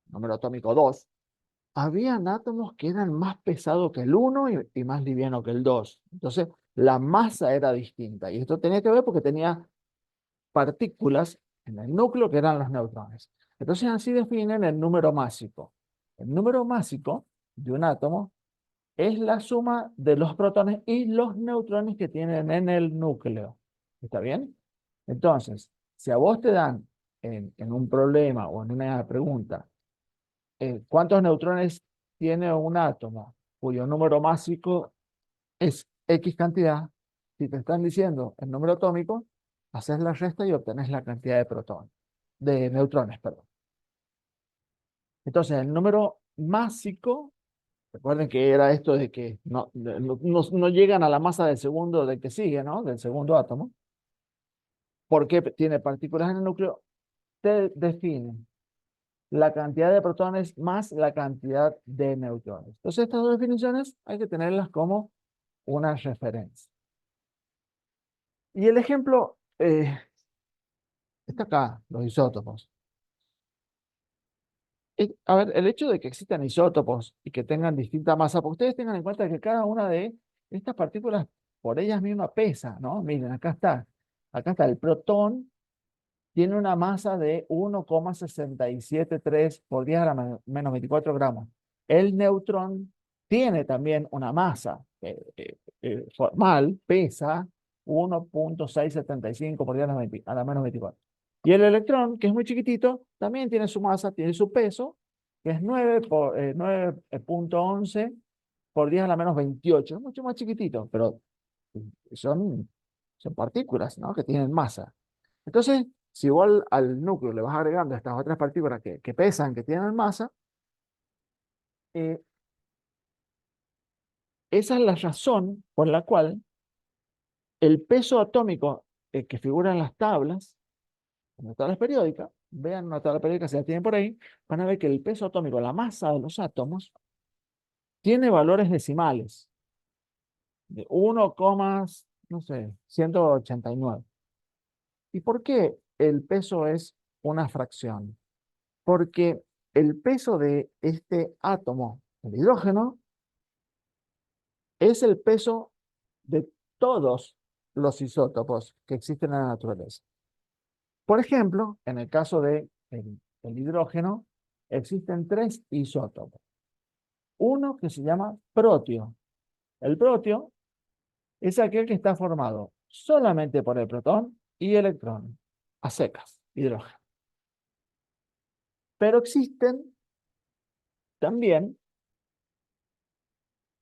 número atómico 2, habían átomos que eran más pesados que el uno y más liviano que el 2. Entonces, la masa era distinta. Y esto tenía que ver porque tenía partículas en el núcleo que eran los neutrones. Entonces, así definen el número másico. El número másico de un átomo es la suma de los protones y los neutrones que tienen en el núcleo. ¿Está bien? Entonces, si a vos te dan en un problema o en una pregunta, ¿cuántos neutrones tiene un átomo cuyo número másico es X cantidad? Si te están diciendo el número atómico, haces la resta y obtenés la cantidad de protones, de neutrones, perdón. Entonces, el número másico, recuerden que era esto de que no llegan a la masa del segundo del que sigue, ¿no? Del segundo átomo, porque tiene partículas en el núcleo, te define la cantidad de protones más la cantidad de neutrones. Entonces, estas dos definiciones hay que tenerlas como una referencia. Y el ejemplo está acá, los isótopos. A ver, el hecho de que existan isótopos y que tengan distinta masa, porque ustedes tengan en cuenta que cada una de estas partículas por ellas mismas pesa, ¿no? Miren, acá está. Acá está el protón, tiene una masa de 1,673 por 10 a la menos 24 gramos. El neutrón tiene también una masa formal, pesa 1,675 por 10 a a la menos 24. Y el electrón, que es muy chiquitito, también tiene su masa, tiene su peso, que es 9,11 por 10 a la menos 28. Es mucho más chiquitito, pero son, son partículas, ¿no? Que tienen masa. Entonces, si igual al núcleo le vas agregando estas otras partículas que pesan, que tienen masa, eh, esa es la razón por la cual el peso atómico que figura en las tablas periódicas, vean una tabla periódica si la tienen por ahí, van a ver que el peso atómico, la masa de los átomos, tiene valores decimales de 1, no sé, 189. ¿Y por qué el peso es una fracción? Porque el peso de este átomo, el hidrógeno, es el peso de todos los isótopos que existen en la naturaleza. Por ejemplo, en el caso de el hidrógeno, existen tres isótopos. Uno que se llama protio. El protio es aquel que está formado solamente por el protón y electrón, a secas, hidrógeno. Pero existen también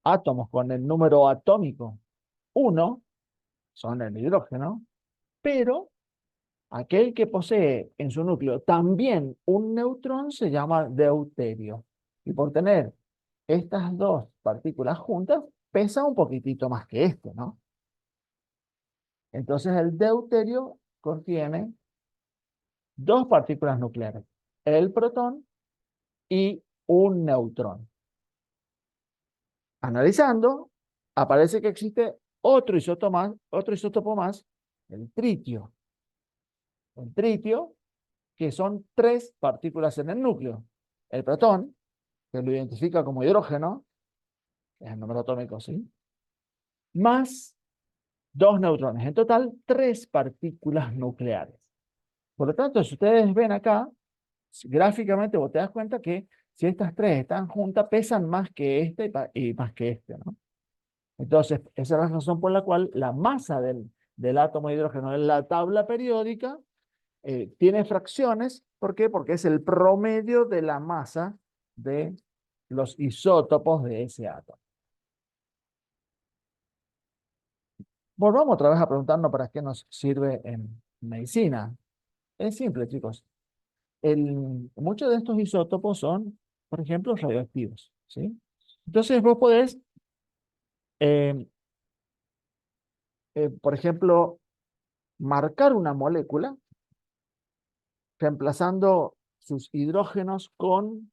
átomos con el número atómico 1, son el hidrógeno, pero aquel que posee en su núcleo también un neutrón se llama deuterio. Y por tener estas dos partículas juntas, pesa un poquitito más que este, ¿no? Entonces el deuterio contiene dos partículas nucleares, el protón y un neutrón. Analizando, aparece que existe otro isótopo más, el tritio. El tritio, que son tres partículas en el núcleo. El protón, que lo identifica como hidrógeno, es el número atómico, ¿sí? Más dos neutrones. En total, tres partículas nucleares. Por lo tanto, si ustedes ven acá, gráficamente vos te das cuenta que si estas tres están juntas, pesan más que este y más que este, ¿no? Entonces, esa es la razón por la cual la masa del átomo de hidrógeno en la tabla periódica tiene fracciones. ¿Por qué? Porque es el promedio de la masa de los isótopos de ese átomo. Volvamos otra vez a preguntarnos para qué nos sirve en medicina. Es simple, chicos. Muchos de estos isótopos son, por ejemplo, radioactivos, ¿sí? Entonces vos podés, eh, por ejemplo, marcar una molécula reemplazando sus hidrógenos con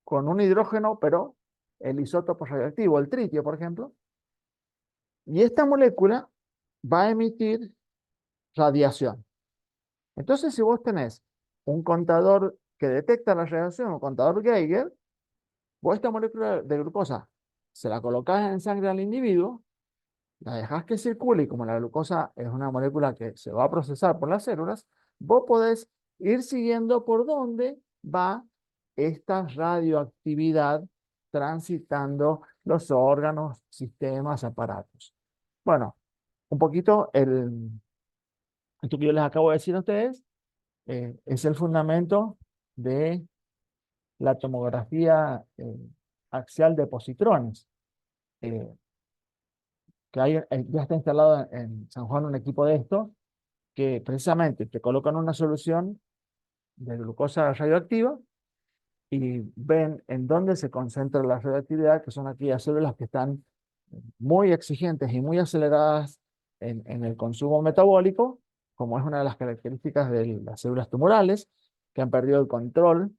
un hidrógeno, pero el isótopo radioactivo, el tritio, por ejemplo, y esta molécula va a emitir radiación. Entonces, si vos tenés un contador que detecta la radiación, un contador Geiger, vos esta molécula de glucosa se la colocás en sangre al individuo, la dejás que circule y como la glucosa es una molécula que se va a procesar por las células, vos podés ir siguiendo por dónde va esta radioactividad transitando los órganos, sistemas, aparatos. Bueno, un poquito esto que yo les acabo de decir a ustedes es el fundamento de la tomografía axial de positrones. Eh, que hay, ya está instalado en San Juan un equipo de esto, que precisamente te colocan una solución de glucosa radioactiva y ven en dónde se concentra la radioactividad, que son aquellas células que están muy exigentes y muy aceleradas en el consumo metabólico, como es una de las características de las células tumorales, que han perdido el control.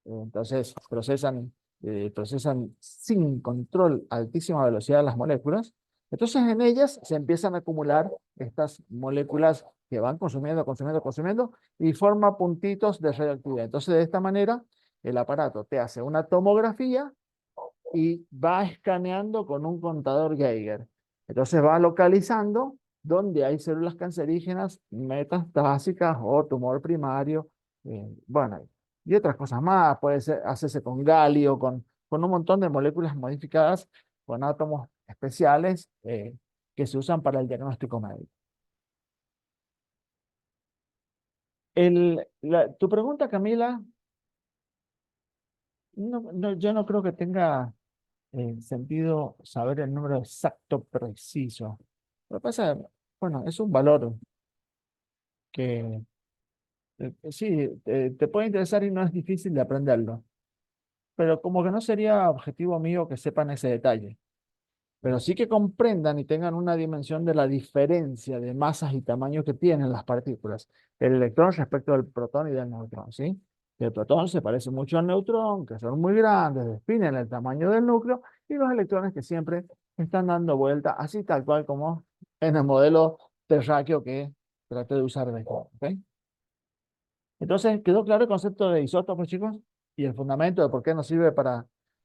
Entonces procesan sin control a altísima velocidad las moléculas. Entonces en ellas se empiezan a acumular estas moléculas que van consumiendo, consumiendo, consumiendo y forma puntitos de radioactividad. Entonces de esta manera el aparato te hace una tomografía y va escaneando con un contador Geiger. Entonces va localizando dónde hay células cancerígenas, metastásicas o tumor primario. Bueno, y otras cosas más. Puede ser, hacerse con galio, con un montón de moléculas modificadas con átomos especiales que se usan para el diagnóstico médico. Tu pregunta, Camila, yo no creo que tenga sentido saber el número exacto, preciso. Lo que pasa, bueno, es un valor que sí, te puede interesar y no es difícil de aprenderlo, pero como que no sería objetivo mío que sepan ese detalle, pero sí que comprendan y tengan una dimensión de la diferencia de masas y tamaños que tienen las partículas, el electrón respecto del protón y del neutrón, ¿sí? El protón se parece mucho al neutrón, que son muy grandes, definen el tamaño del núcleo, y los electrones que siempre están dando vuelta, así tal cual como en el modelo terráqueo que traté de usar de ¿ok? Entonces, ¿quedó claro el concepto de isótopos, chicos? Y el fundamento de por qué nos sirve para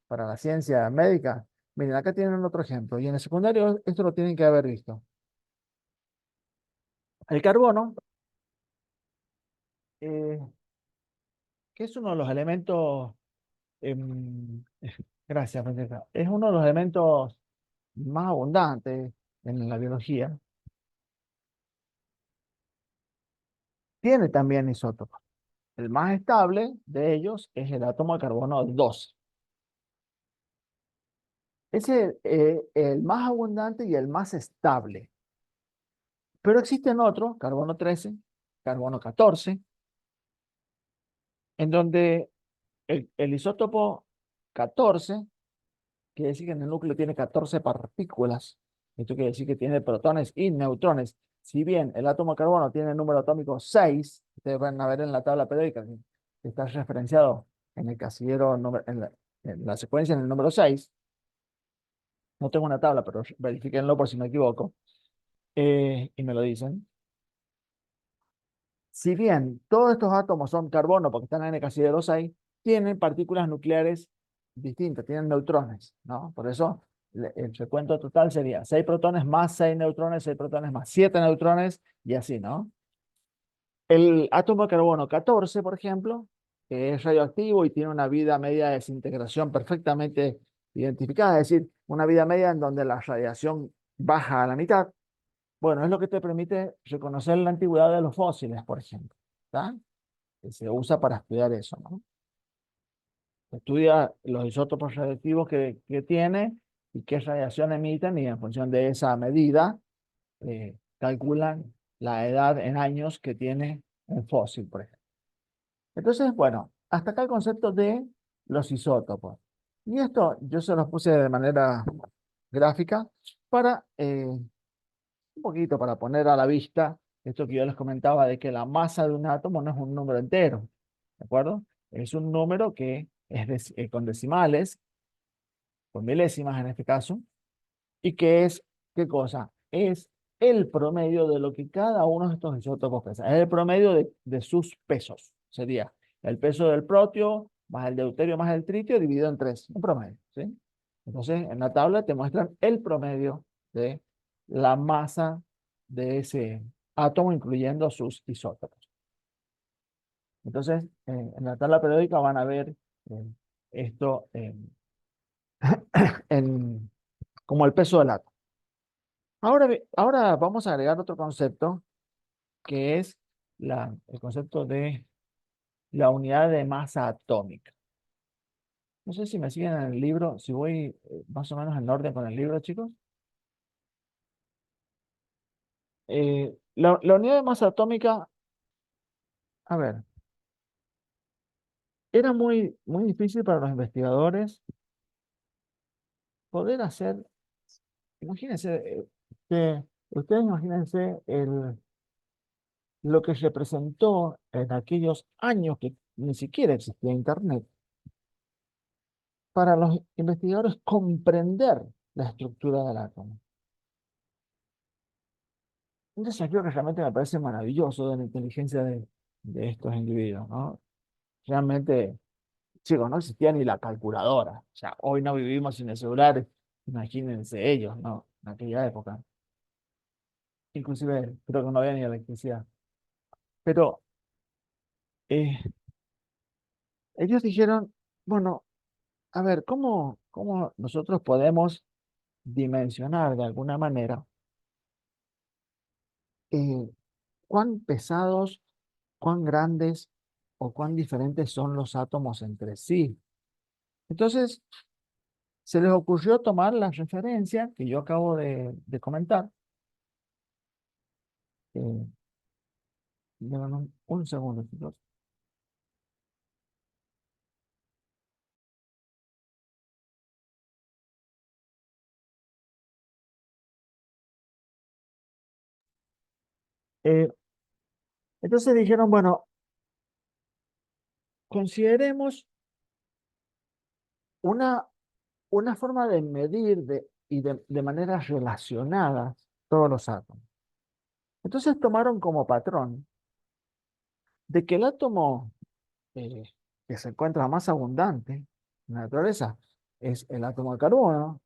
la ciencia médica. Miren, acá tienen otro ejemplo, y en el secundario esto lo tienen que haber visto. El carbono, eh, que es uno de los elementos, em, gracias, Francesca, es uno de los elementos más abundantes en la biología, tiene también isótopos. El más estable de ellos es el átomo de carbono 2. Es el más abundante y el más estable. Pero existen otros, carbono 13, carbono 14, en donde el isótopo 14 quiere decir que en el núcleo tiene 14 partículas. Esto quiere decir que tiene protones y neutrones. Si bien el átomo de carbono tiene el número atómico 6, ustedes van a ver en la tabla periódica que está referenciado en el casillero, en la secuencia en el número 6. No tengo una tabla, pero verifíquenlo por si me equivoco. Y me lo dicen. Si bien todos estos átomos son carbono porque están en el casillero 6, tienen partículas nucleares distintas, tienen neutrones, ¿no? Por eso el recuento total sería 6 protones más 6 neutrones, 6 protones más 7 neutrones y así, ¿no? El átomo de carbono 14, por ejemplo, que es radioactivo y tiene una vida media de desintegración perfectamente identificada, es decir, una vida media en donde la radiación baja a la mitad. Bueno, es lo que te permite reconocer la antigüedad de los fósiles, por ejemplo. ¿Está? Que se usa para estudiar eso, ¿no? Estudia los isótopos radiactivos que tiene y qué radiación emiten y en función de esa medida calculan la edad en años que tiene un fósil, por ejemplo. Entonces, bueno, hasta acá el concepto de los isótopos. Y esto yo se los puse de manera gráfica para un poquito para poner a la vista esto que yo les comentaba de que la masa de un átomo no es un número entero, ¿de acuerdo? Es un número que es con decimales, con milésimas en este caso, y que es, ¿qué cosa? Es el promedio de lo que cada uno de estos isótopos pesa. Es el promedio de sus pesos. Sería el peso del protio más el deuterio más el tritio dividido en tres. Un promedio, ¿sí? Entonces, en la tabla te muestran el promedio de la masa de ese átomo, incluyendo sus isótopos. Entonces, en la tabla periódica van a ver eh, esto en, como el peso del átomo. Ahora vamos a agregar otro concepto que es el concepto de la unidad de masa atómica. No sé si me siguen en el libro, si voy más o menos en orden con el libro, chicos. La unidad de masa atómica, a ver, era muy difícil para los investigadores poder hacer, imagínense, que ustedes imagínense lo que se presentó en aquellos años que ni siquiera existía Internet para los investigadores comprender la estructura del átomo. Un desafío que realmente me parece maravilloso de la inteligencia de estos individuos, ¿no? Realmente, chicos, no existía ni la calculadora. O sea, hoy no vivimos sin el celular, imagínense ellos, ¿no? En aquella época. Inclusive creo que no había ni electricidad. Pero eh, ellos dijeron, bueno, a ver, ¿cómo nosotros podemos dimensionar de alguna manera eh, cuán pesados, cuán grandes o cuán diferentes son los átomos entre sí? Entonces, se les ocurrió tomar la referencia que yo acabo de comentar. Eh, Déjame un segundo, chicos. Eh, entonces dijeron, bueno, consideremos una, una forma de medir y de manera relacionada todos los átomos. Entonces tomaron como patrón de que el átomo eh, que se encuentra más abundante en la naturaleza es el átomo de carbono.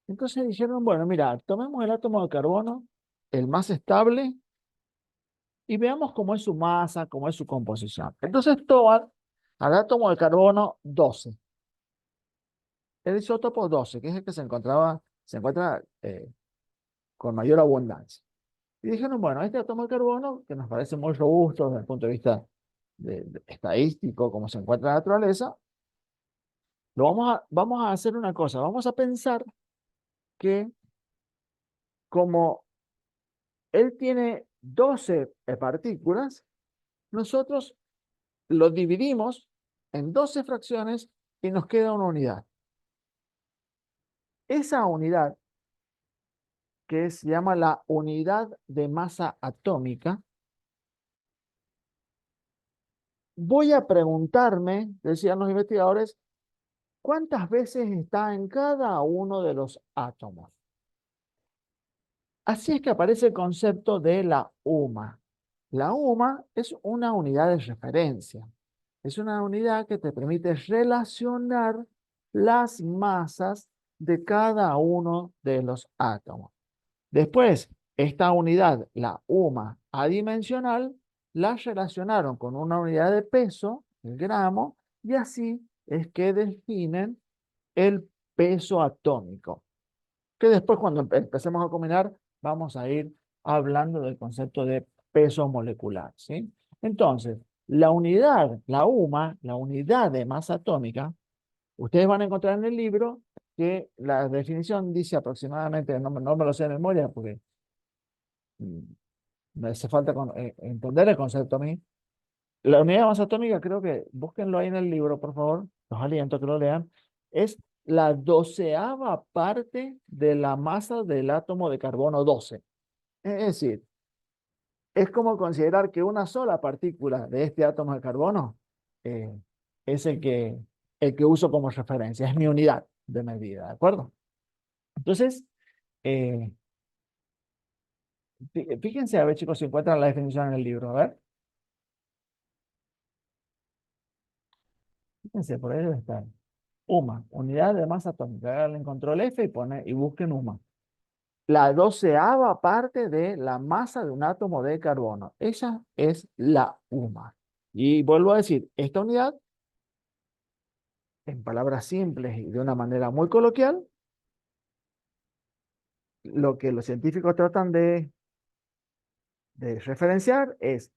Entonces dijeron, bueno, mira, tomemos el átomo de carbono, el más estable, y veamos cómo es su masa, cómo es su composición. Entonces toman al átomo de carbono 12, el isótopo 12, que es el que se encuentra con mayor abundancia. Y dijeron, bueno, este átomo de carbono, que nos parece muy robusto desde el punto de vista estadístico, como se encuentra en la naturaleza, vamos a hacer una cosa, vamos a pensar que como él tiene 12 partículas, nosotros lo dividimos en 12 fracciones y nos queda una unidad. Esa unidad, que se llama la unidad de masa atómica, voy a preguntarme, decían los investigadores, ¿cuántas veces está en cada uno de los átomos? Así es que aparece el concepto de la UMA. La UMA es una unidad de referencia. Es una unidad que te permite relacionar las masas de cada uno de los átomos. Después, esta unidad, la UMA adimensional, la relacionaron con una unidad de peso, el gramo, y así es que definen el peso atómico, que después cuando empecemos a combinar vamos a ir hablando del concepto de peso molecular, ¿sí? Entonces, la unidad, la UMA, la unidad de masa atómica, ustedes van a encontrar en el libro que la definición dice aproximadamente, no me lo sé de memoria porque mm, me hace falta entender el concepto a mí. La unidad de masa atómica, creo que búsquenlo ahí en el libro, por favor, los aliento a que lo lean, es la 12ª parte de la masa del átomo de carbono 12. Es decir, Es como considerar que una sola partícula de este átomo de carbono eh, es el que uso como referencia, es mi unidad de medida, ¿de acuerdo? Entonces, eh, fíjense, a ver chicos, si encuentran la definición en el libro, a ver, fíjense, por ahí debe estar. UMA, unidad de masa atómica. Háganle control F y busquen UMA. La doceava parte de la masa de un átomo de carbono. Esa es la UMA. Y vuelvo a decir, esta unidad, en palabras simples y de una manera muy coloquial, lo que los científicos tratan de referenciar es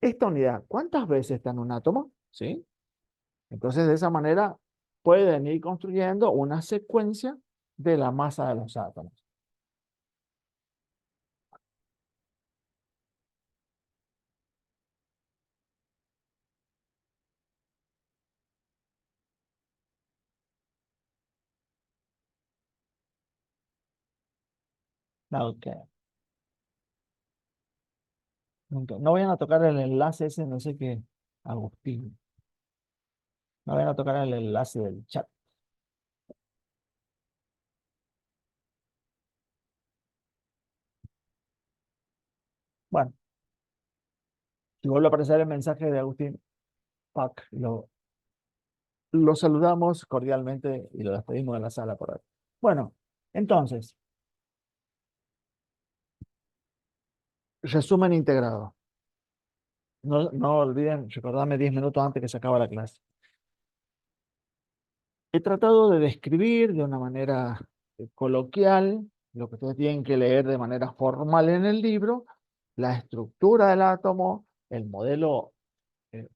esta unidad. ¿Cuántas veces está en un átomo? ¿Sí? Entonces, de esa manera pueden ir construyendo una secuencia de la masa de los átomos. Ok. No vayan a tocar el enlace ese, no sé qué, Agustín. No vayan a tocar el enlace del chat. Bueno, si vuelve a aparecer el mensaje de Agustín Pac, lo saludamos cordialmente y lo despedimos de la sala por hoy. Bueno, entonces, resumen integrado. No olviden recordarme 10 minutos antes que se acaba la clase. He tratado de describir de una manera coloquial lo que ustedes tienen que leer de manera formal en el libro, la estructura del átomo, el modelo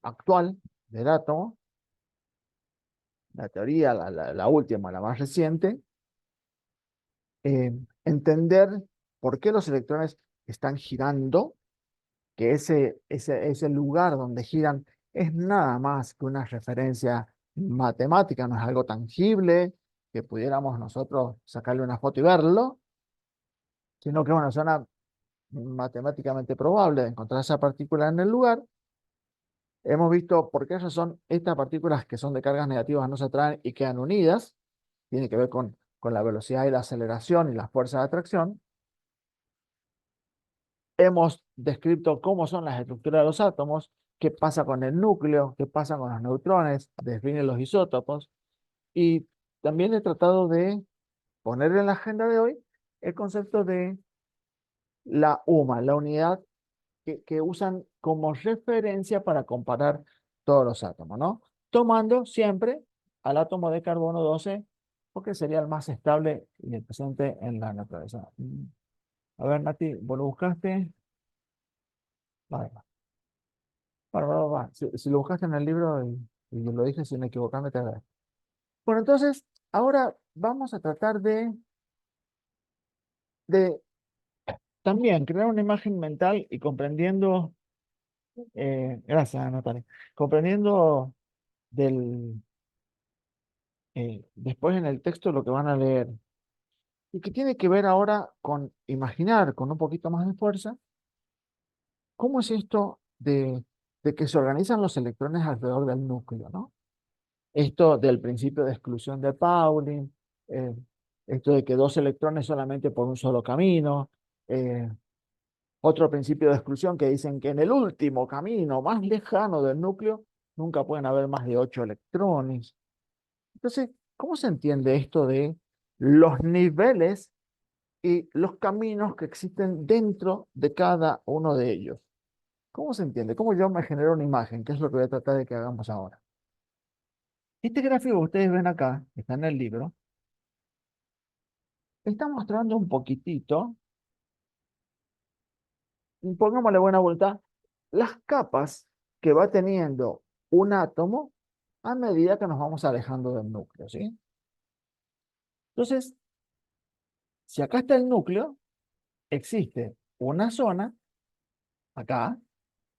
actual del átomo, la teoría, la última, la más reciente, eh, entender por qué los electrones están girando, que ese lugar donde giran es nada más que una referencia matemática, no es algo tangible que pudiéramos nosotros sacarle una foto y verlo, sino que es una zona matemáticamente probable de encontrar esa partícula en el lugar. Hemos visto por qué razón estas partículas que son de cargas negativas no se atraen y quedan unidas. Tiene que ver con la velocidad y la aceleración y las fuerzas de atracción. Hemos descrito cómo son las estructuras de los átomos, qué pasa con el núcleo, qué pasa con los neutrones, definen los isótopos. Y también he tratado de poner en la agenda de hoy el concepto de la UMA, la unidad que usan como referencia para comparar todos los átomos, ¿no? Tomando siempre al átomo de carbono 12, porque sería el más estable y el presente en la naturaleza. A ver, Nati, ¿vos lo buscaste? Vale, va. Vale, va, va, va. Si lo buscaste en el libro y lo dije sin equivocarme, te agradezco. Bueno, entonces, ahora vamos a tratar de también crear una imagen mental y comprendiendo, gracias, Natalia, comprendiendo del, después en el texto lo que van a leer, y que tiene que ver ahora con imaginar con un poquito más de fuerza cómo es esto de que se organizan los electrones alrededor del núcleo, ¿no? Esto del principio de exclusión de Pauling, eh, esto de que dos electrones solamente por un solo camino, eh, otro principio de exclusión que dicen que en el último camino más lejano del núcleo nunca pueden haber más de 8 electrones. Entonces, ¿cómo se entiende esto de los niveles y los caminos que existen dentro de cada uno de ellos? ¿Cómo se entiende? ¿Cómo yo me genero una imagen? ¿Qué es lo que voy a tratar de que hagamos ahora? Este gráfico que ustedes ven acá, que está en el libro, está mostrando un poquitito, pongámosle buena vuelta, las capas que va teniendo un átomo a medida que nos vamos alejando del núcleo, ¿sí? Entonces, si acá está el núcleo, existe una zona, acá,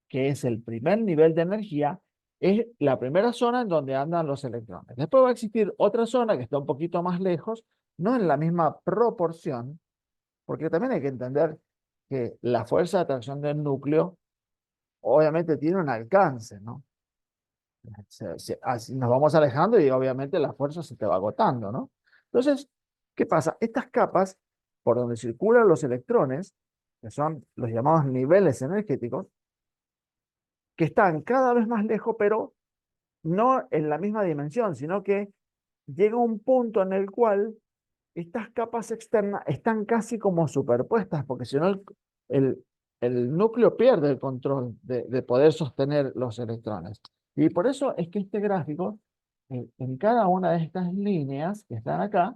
que es el primer nivel de energía, es la primera zona en donde andan los electrones. Después va a existir otra zona que está un poquito más lejos, no en la misma proporción, porque también hay que entender que la fuerza de atracción del núcleo obviamente tiene un alcance, ¿no? Así nos vamos alejando y obviamente la fuerza se te va agotando, ¿no? Entonces, ¿qué pasa? Estas capas por donde circulan los electrones, que son los llamados niveles energéticos, que están cada vez más lejos, pero no en la misma dimensión, sino que llega un punto en el cual estas capas externas están casi como superpuestas, porque si no el, el núcleo pierde el control de poder sostener los electrones. Y por eso es que este gráfico, en cada una de estas líneas que están acá,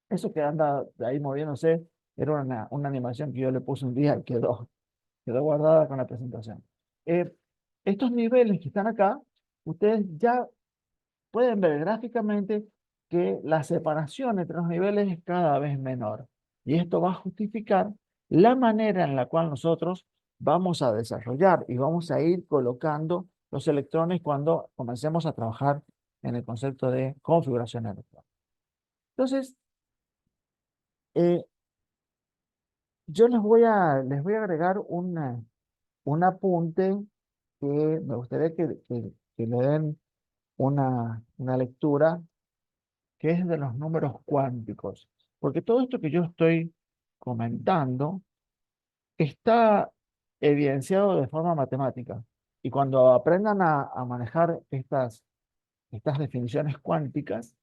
eso que anda de ahí moviéndose, era una animación que yo le puse un día y quedó guardada con la presentación. Eh, Estos niveles que están acá, ustedes ya pueden ver gráficamente que la separación entre los niveles es cada vez menor. Y esto va a justificar la manera en la cual nosotros vamos a desarrollar y vamos a ir colocando los electrones cuando comencemos a trabajar en el concepto de configuración electrónica. Entonces, eh, yo les voy a agregar un apunte que me gustaría que le den una lectura que es de los números cuánticos. Porque todo esto que yo estoy comentando está evidenciado de forma matemática. Y cuando aprendan a manejar estas definiciones cuánticas,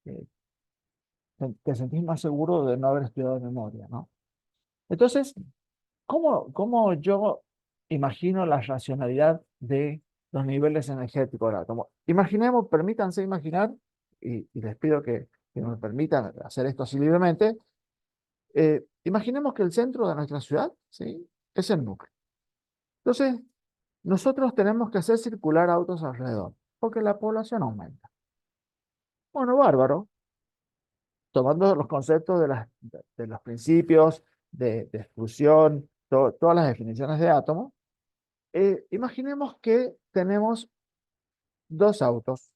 eh, te sentís más seguro de no haber estudiado de memoria, ¿no? Entonces, ¿cómo yo imagino la racionalidad de los niveles energéticos del átomo? Imaginemos, permítanse imaginar, y les pido que me permitan hacer esto así libremente. Imaginemos que el centro de nuestra ciudad, ¿sí?, es el núcleo. Entonces, nosotros tenemos que hacer circular autos alrededor, porque la población aumenta. Bueno, bárbaro, tomando los conceptos de los principios de exclusión, todas las definiciones de átomo, imaginemos que tenemos dos autos.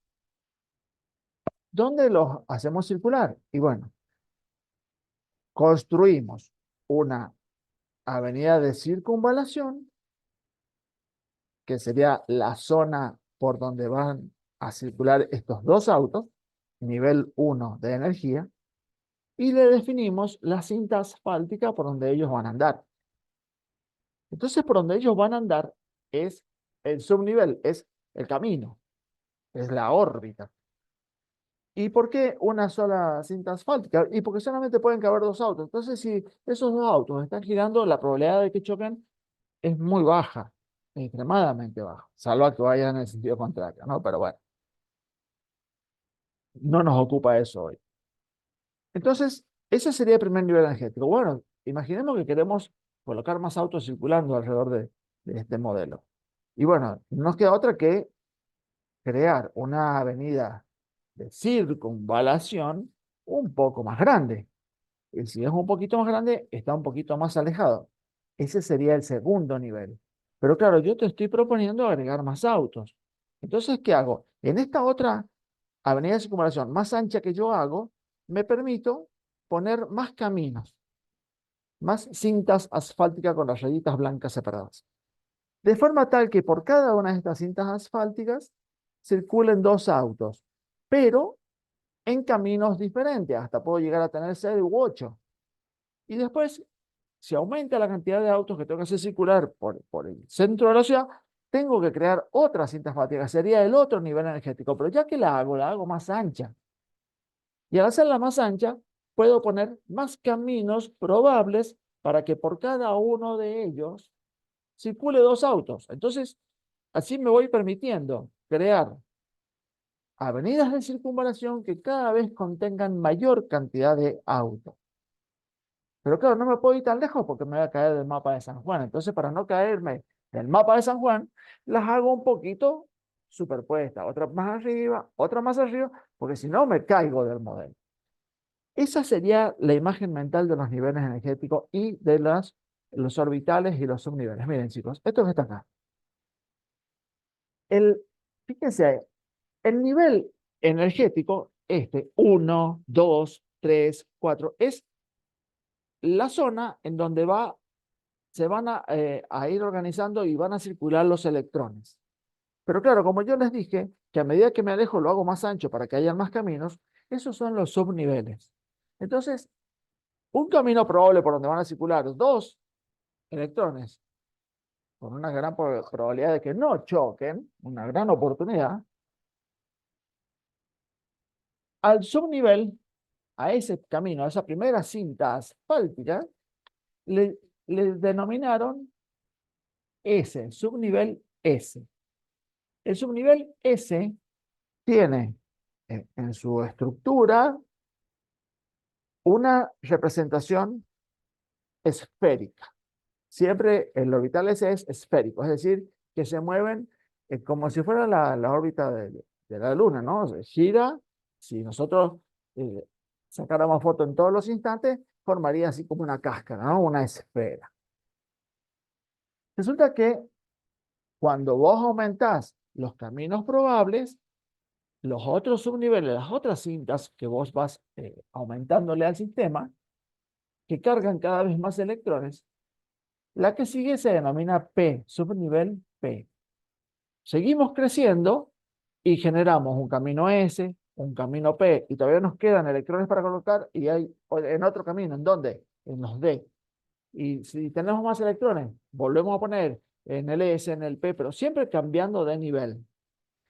¿Dónde los hacemos circular? Y bueno, construimos una avenida de circunvalación, que sería la zona por donde van a circular estos dos autos, nivel 1 de energía, y le definimos la cinta asfáltica por donde ellos van a andar. Entonces, por donde ellos van a andar es el subnivel, es el camino, es la órbita. ¿Y por qué una sola cinta asfáltica? Y porque solamente pueden caber dos autos. Entonces, si esos dos autos están girando, la probabilidad de que choquen es muy baja, extremadamente baja, salvo que vayan en el sentido contrario, ¿no? Pero bueno, no nos ocupa eso hoy. Entonces, ese sería el primer nivel energético. Bueno, imaginemos que queremos colocar más autos circulando alrededor de este modelo. Y bueno, no nos queda otra que crear una avenida de circunvalación un poco más grande. Y si es un poquito más grande, está un poquito más alejado. Ese sería el segundo nivel. Pero claro, yo te estoy proponiendo agregar más autos. Entonces, ¿qué hago? En esta otra avenida de circunvalación más ancha que yo hago, me permito poner más caminos, más cintas asfálticas con las rayitas blancas separadas. De forma tal que por cada una de estas cintas asfálticas circulen dos autos, pero en caminos diferentes. Hasta puedo llegar a tener 6 u 8. Y después, si aumenta la cantidad de autos que tengo que hacer circular por el centro de la ciudad, tengo que crear otra cinta asfáltica. Sería el otro nivel energético. Pero ya que la hago más ancha. Y al hacerla más ancha, puedo poner más caminos probables para que por cada uno de ellos circule dos autos. Entonces, así me voy permitiendo crear avenidas de circunvalación que cada vez contengan mayor cantidad de autos. Pero claro, no me puedo ir tan lejos porque me voy a caer del mapa de San Juan. Entonces, para no caerme del mapa de San Juan, las hago un poquito superpuestas. Otra más arriba, porque si no me caigo del modelo. Esa sería la imagen mental de los niveles energéticos y de los orbitales y los subniveles. Miren, chicos, esto que está acá. Fíjense, el nivel energético, este, 1, 2, 3, 4, es la zona en donde va se van a ir organizando y van a circular los electrones. Pero claro, como yo les dije, que a medida que me alejo lo hago más ancho para que haya más caminos, esos son los subniveles. Entonces, un camino probable por donde van a circular dos electrones, con una gran probabilidad de que no choquen, una gran oportunidad, al subnivel, a ese camino, a esa primera cinta asfáltica, le, le denominaron S, subnivel S. El subnivel S tiene en su estructura una representación esférica. Siempre el orbital S es esférico, es decir, que se mueven como si fuera la órbita de la Luna, ¿no? Se gira, si nosotros eh, sacáramos foto en todos los instantes, formaría así como una cáscara, ¿no? Una esfera. Resulta que cuando vos aumentás los caminos probables, los otros subniveles, las otras cintas que vos vas aumentándole al sistema, que cargan cada vez más electrones, la que sigue se denomina P, subnivel P. Seguimos creciendo y generamos un camino S, un camino P, y todavía nos quedan electrones para colocar y hay en otro camino. ¿En dónde? En los D. Y si tenemos más electrones, volvemos a poner en el S, en el P, pero siempre cambiando de nivel.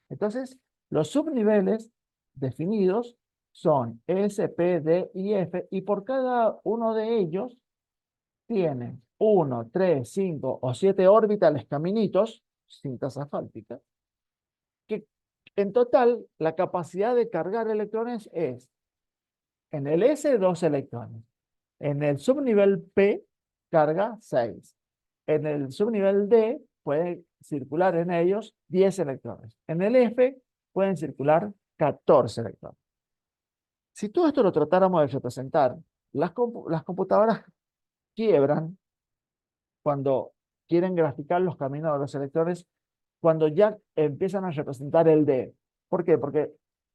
Entonces, los subniveles definidos son S, P, D y F, y por cada uno de ellos tiene 1, 3, 5 o 7 orbitales caminitos, cintas asfálticas, que en total la capacidad de cargar electrones es en el S 2 electrones, en el subnivel P carga 6, en el subnivel D puede circular en ellos 10 electrones, en el F pueden circular 14 electrones. Si todo esto lo tratáramos de representar, las computadoras quiebran cuando quieren graficar los caminos de los electrones, cuando ya empiezan a representar el D. ¿Por qué? Porque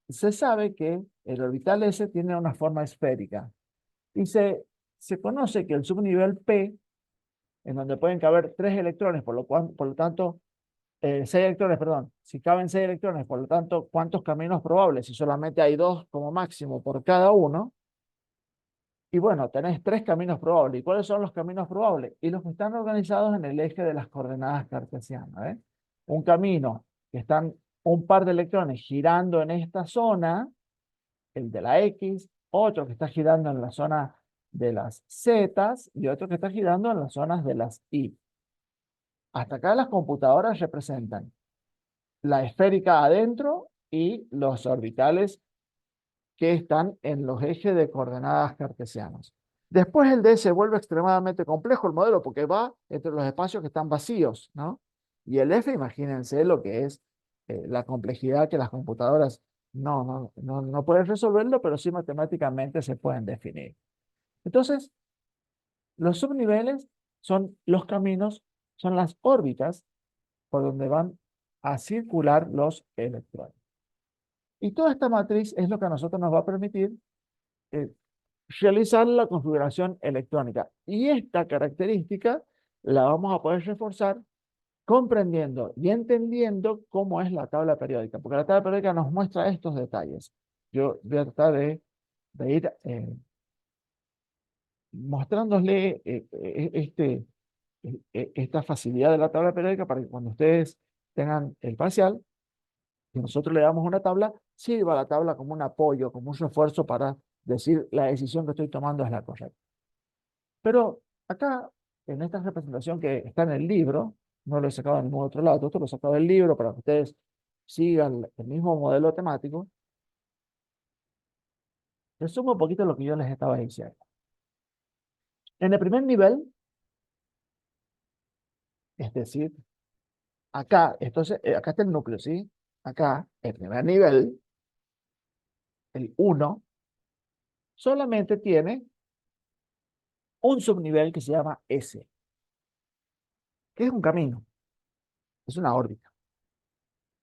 se sabe que el orbital S tiene una forma esférica y se conoce que el subnivel P, en donde pueden caber 3 electrones, por lo tanto, 6 electrones, perdón, si caben 6 electrones, por lo tanto, ¿cuántos caminos probables? Si solamente hay 2 como máximo por cada uno, y bueno, tenés 3 caminos probables. ¿Y cuáles son los caminos probables? Y los que están organizados en el eje de las coordenadas cartesianas, ¿eh? Un camino que están un par de electrones girando en esta zona, el de la X, otro que está girando en la zona de las Z y otro que está girando en las zonas de las Y. Hasta acá las computadoras representan la esférica adentro y los orbitales que están en los ejes de coordenadas cartesianas. Después el D se vuelve extremadamente complejo el modelo porque va entre los espacios que están vacíos, ¿no? Y el F, imagínense lo que es la complejidad que las computadoras no pueden resolverlo, pero sí matemáticamente se pueden definir. Entonces, los subniveles son los caminos, son las órbitas por donde van a circular los electrones. Y toda esta matriz es lo que a nosotros nos va a permitir eh, realizar la configuración electrónica. Y esta característica la vamos a poder reforzar comprendiendo y entendiendo cómo es la tabla periódica, porque la tabla periódica nos muestra estos detalles. Yo voy a tratar de ir mostrándole esta facilidad de la tabla periódica para que cuando ustedes tengan el parcial, y nosotros le damos una tabla, sirva la tabla como un apoyo, como un refuerzo para decir la decisión que estoy tomando es la correcta. Pero acá, en esta representación que está en el libro, no lo he sacado de ningún otro lado, esto lo he sacado del libro para que ustedes sigan el mismo modelo temático. Resumo un poquito lo que yo les estaba diciendo. En el primer nivel, es decir, acá, entonces, acá está el núcleo, ¿sí? Acá, el primer nivel, el 1, solamente tiene un subnivel que se llama S, que es un camino, es una órbita.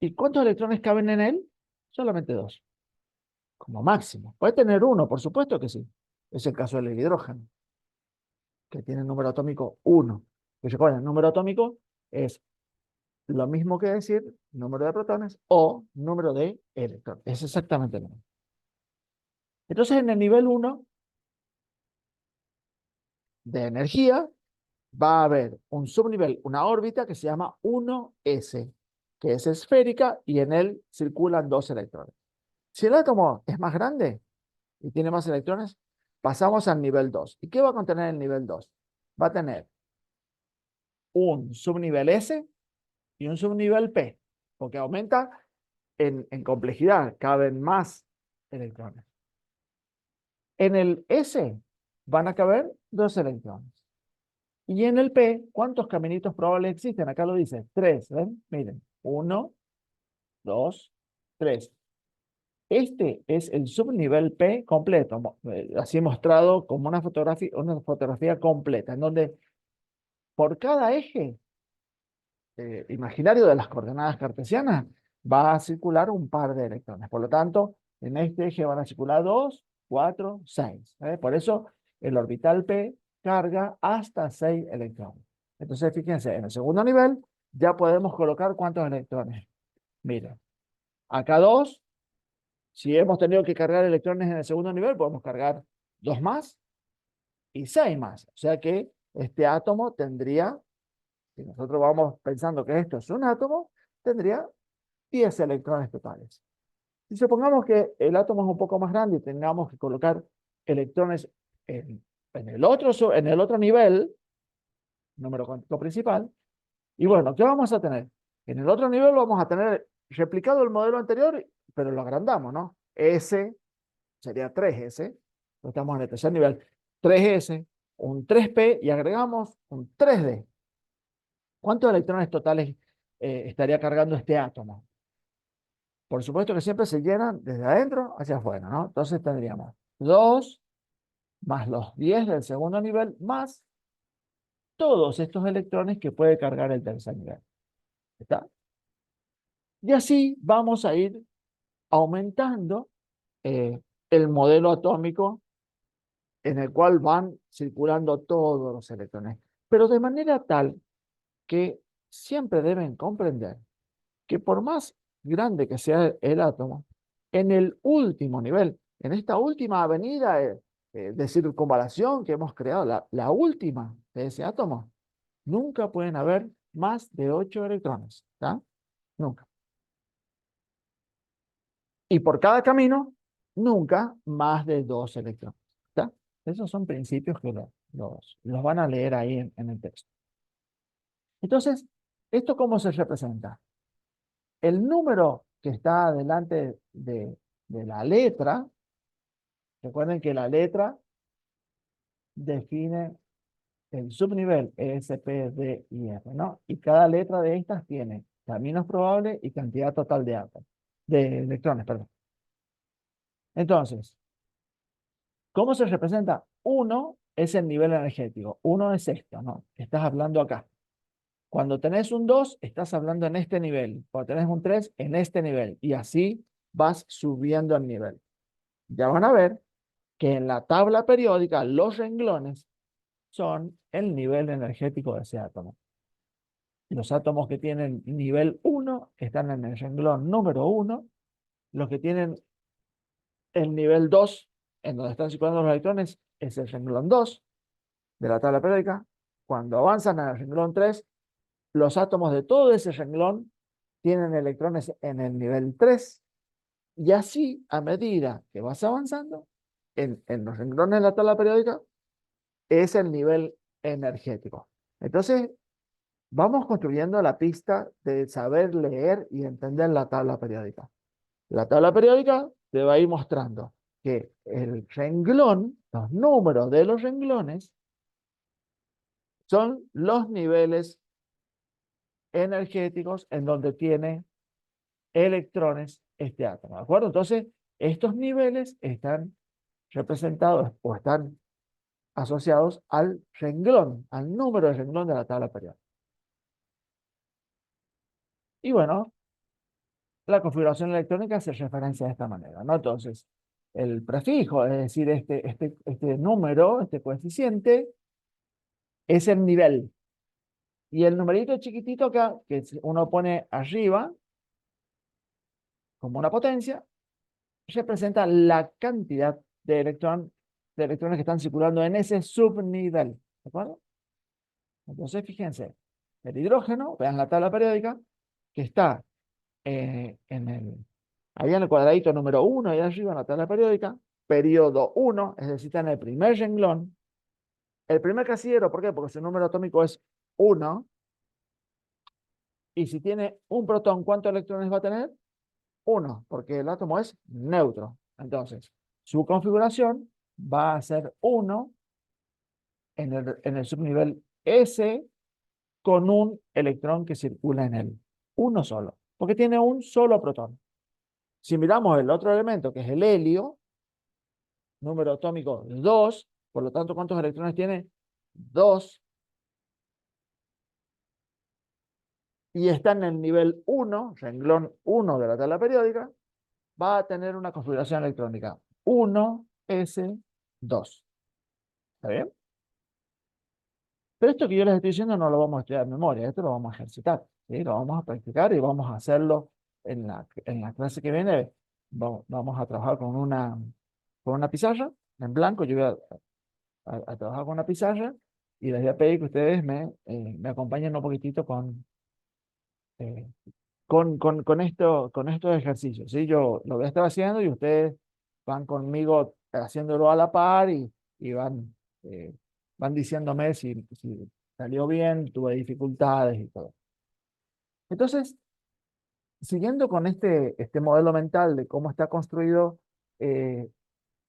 ¿Y cuántos electrones caben en él? Solamente 2, como máximo. Puede tener uno, por supuesto que sí. Es el caso del hidrógeno, que tiene el número atómico 1. Que recuerden, el número atómico es lo mismo que decir número de protones o número de electrones. Es exactamente lo mismo. Entonces, en el nivel 1 de energía, va a haber un subnivel, una órbita que se llama 1s, que es esférica y en él circulan dos electrones. Si el átomo es más grande y tiene más electrones, pasamos al nivel 2. ¿Y qué va a contener el nivel 2? Va a tener un subnivel S y un subnivel P, porque aumenta en complejidad, caben más electrones. En el S van a caber dos electrones. Y en el P, ¿cuántos caminitos probables existen? Acá lo dice, 3, ¿ven? Miren, 1, 2, 3. Este es el subnivel P completo, así mostrado como una fotografía completa, en donde por cada eje imaginario de las coordenadas cartesianas va a circular un par de electrones. Por lo tanto, en este eje van a circular 2, 4, 6. Por eso el orbital P carga hasta 6 electrones. Entonces, fíjense, en el segundo nivel ya podemos colocar cuántos electrones. Miren, acá 2. Si hemos tenido que cargar electrones en el segundo nivel, podemos cargar 2 más y 6 más. O sea que este átomo tendría, si nosotros vamos pensando que esto es un átomo, tendría 10 electrones totales. Si supongamos que el átomo es un poco más grande y tengamos que colocar electrones en el otro nivel, número cuántico principal, y bueno, ¿qué vamos a tener? En el otro nivel vamos a tener replicado el modelo anterior, pero lo agrandamos, ¿no? S sería 3S, estamos en el tercer nivel, 3S, un 3P y agregamos un 3D. ¿Cuántos electrones totales estaría cargando este átomo? Por supuesto que siempre se llenan desde adentro hacia afuera, ¿no? Entonces tendríamos 2 más los 10 del segundo nivel más todos estos electrones que puede cargar el tercer nivel. ¿Está? Y así vamos a ir aumentando el modelo atómico en el cual van circulando todos los electrones, pero de manera tal que siempre deben comprender que por más grande que sea el átomo, en el último nivel, en esta última avenida de circunvalación que hemos creado, la última de ese átomo, nunca pueden haber más de 8 electrones, ¿tá? Nunca. Y por cada camino, nunca más de 2 electrones, ¿tá? Esos son principios que los van a leer ahí en el texto. Entonces, ¿esto cómo se representa? El número que está delante de la letra, recuerden que la letra define el subnivel E, S, P, D y F, ¿no? Y cada letra de estas tiene caminos probables y cantidad total de átomos, de electrones, perdón. Entonces, ¿cómo se representa? 1 es el nivel energético, 1 es esto, ¿no? Estás hablando acá. Cuando tenés un 2, estás hablando en este nivel. Cuando tenés un 3, en este nivel. Y así vas subiendo el nivel. Ya van a ver que en la tabla periódica los renglones son el nivel energético de ese átomo. Los átomos que tienen nivel 1 están en el renglón número 1. Los que tienen el nivel 2, en donde están circulando los electrones, es el renglón 2 de la tabla periódica. Cuando avanzan al renglón 3, los átomos de todo ese renglón tienen electrones en el nivel 3. Y así, a medida que vas avanzando en los renglones de la tabla periódica, es el nivel energético. Entonces, vamos construyendo la pista de saber leer y entender la tabla periódica. La tabla periódica te va a ir mostrando que el renglón, los números de los renglones, son los niveles energéticos en donde tiene electrones este átomo. ¿De acuerdo? Entonces, estos niveles están representados o están asociados al renglón, al número de renglón de la tabla periódica. Y bueno, la configuración electrónica se referencia de esta manera, ¿no? Entonces, el prefijo, es decir, este número, este coeficiente, es el nivel. Y el numerito chiquitito acá, que uno pone arriba, como una potencia, representa la cantidad de electrones que están circulando en ese subnivel. ¿De acuerdo? Entonces, fíjense, el hidrógeno, vean la tabla periódica, que está ahí en el cuadradito número 1, ahí arriba en la tabla periódica, periodo 1, es decir, está en el primer renglón, el primer casillero. ¿Por qué? Porque su número atómico es 1, y si tiene un protón, ¿cuántos electrones va a tener? 1, porque el átomo es neutro. Entonces, su configuración va a ser 1 en el subnivel S con un electrón que circula en él. Uno solo, porque tiene un solo protón. Si miramos el otro elemento, que es el helio, número atómico 2, por lo tanto, ¿cuántos electrones tiene? 2. Y está en el nivel 1, renglón 1 de la tabla periódica, va a tener una configuración electrónica 1s2. ¿Está bien? Pero esto que yo les estoy diciendo no lo vamos a estudiar de memoria, esto lo vamos a ejercitar, ¿sí? Lo vamos a practicar y vamos a hacerlo en la clase que viene. Vamos a trabajar con una pizarra en blanco. Yo voy a trabajar con una pizarra y les voy a pedir que ustedes me acompañen un poquitito eh, con estos ejercicios, ¿sí? Yo lo voy a estar haciendo y ustedes van conmigo haciéndolo a la par y van diciéndome si salió bien, tuve dificultades y todo. Entonces, siguiendo con este modelo mental de cómo está construido eh,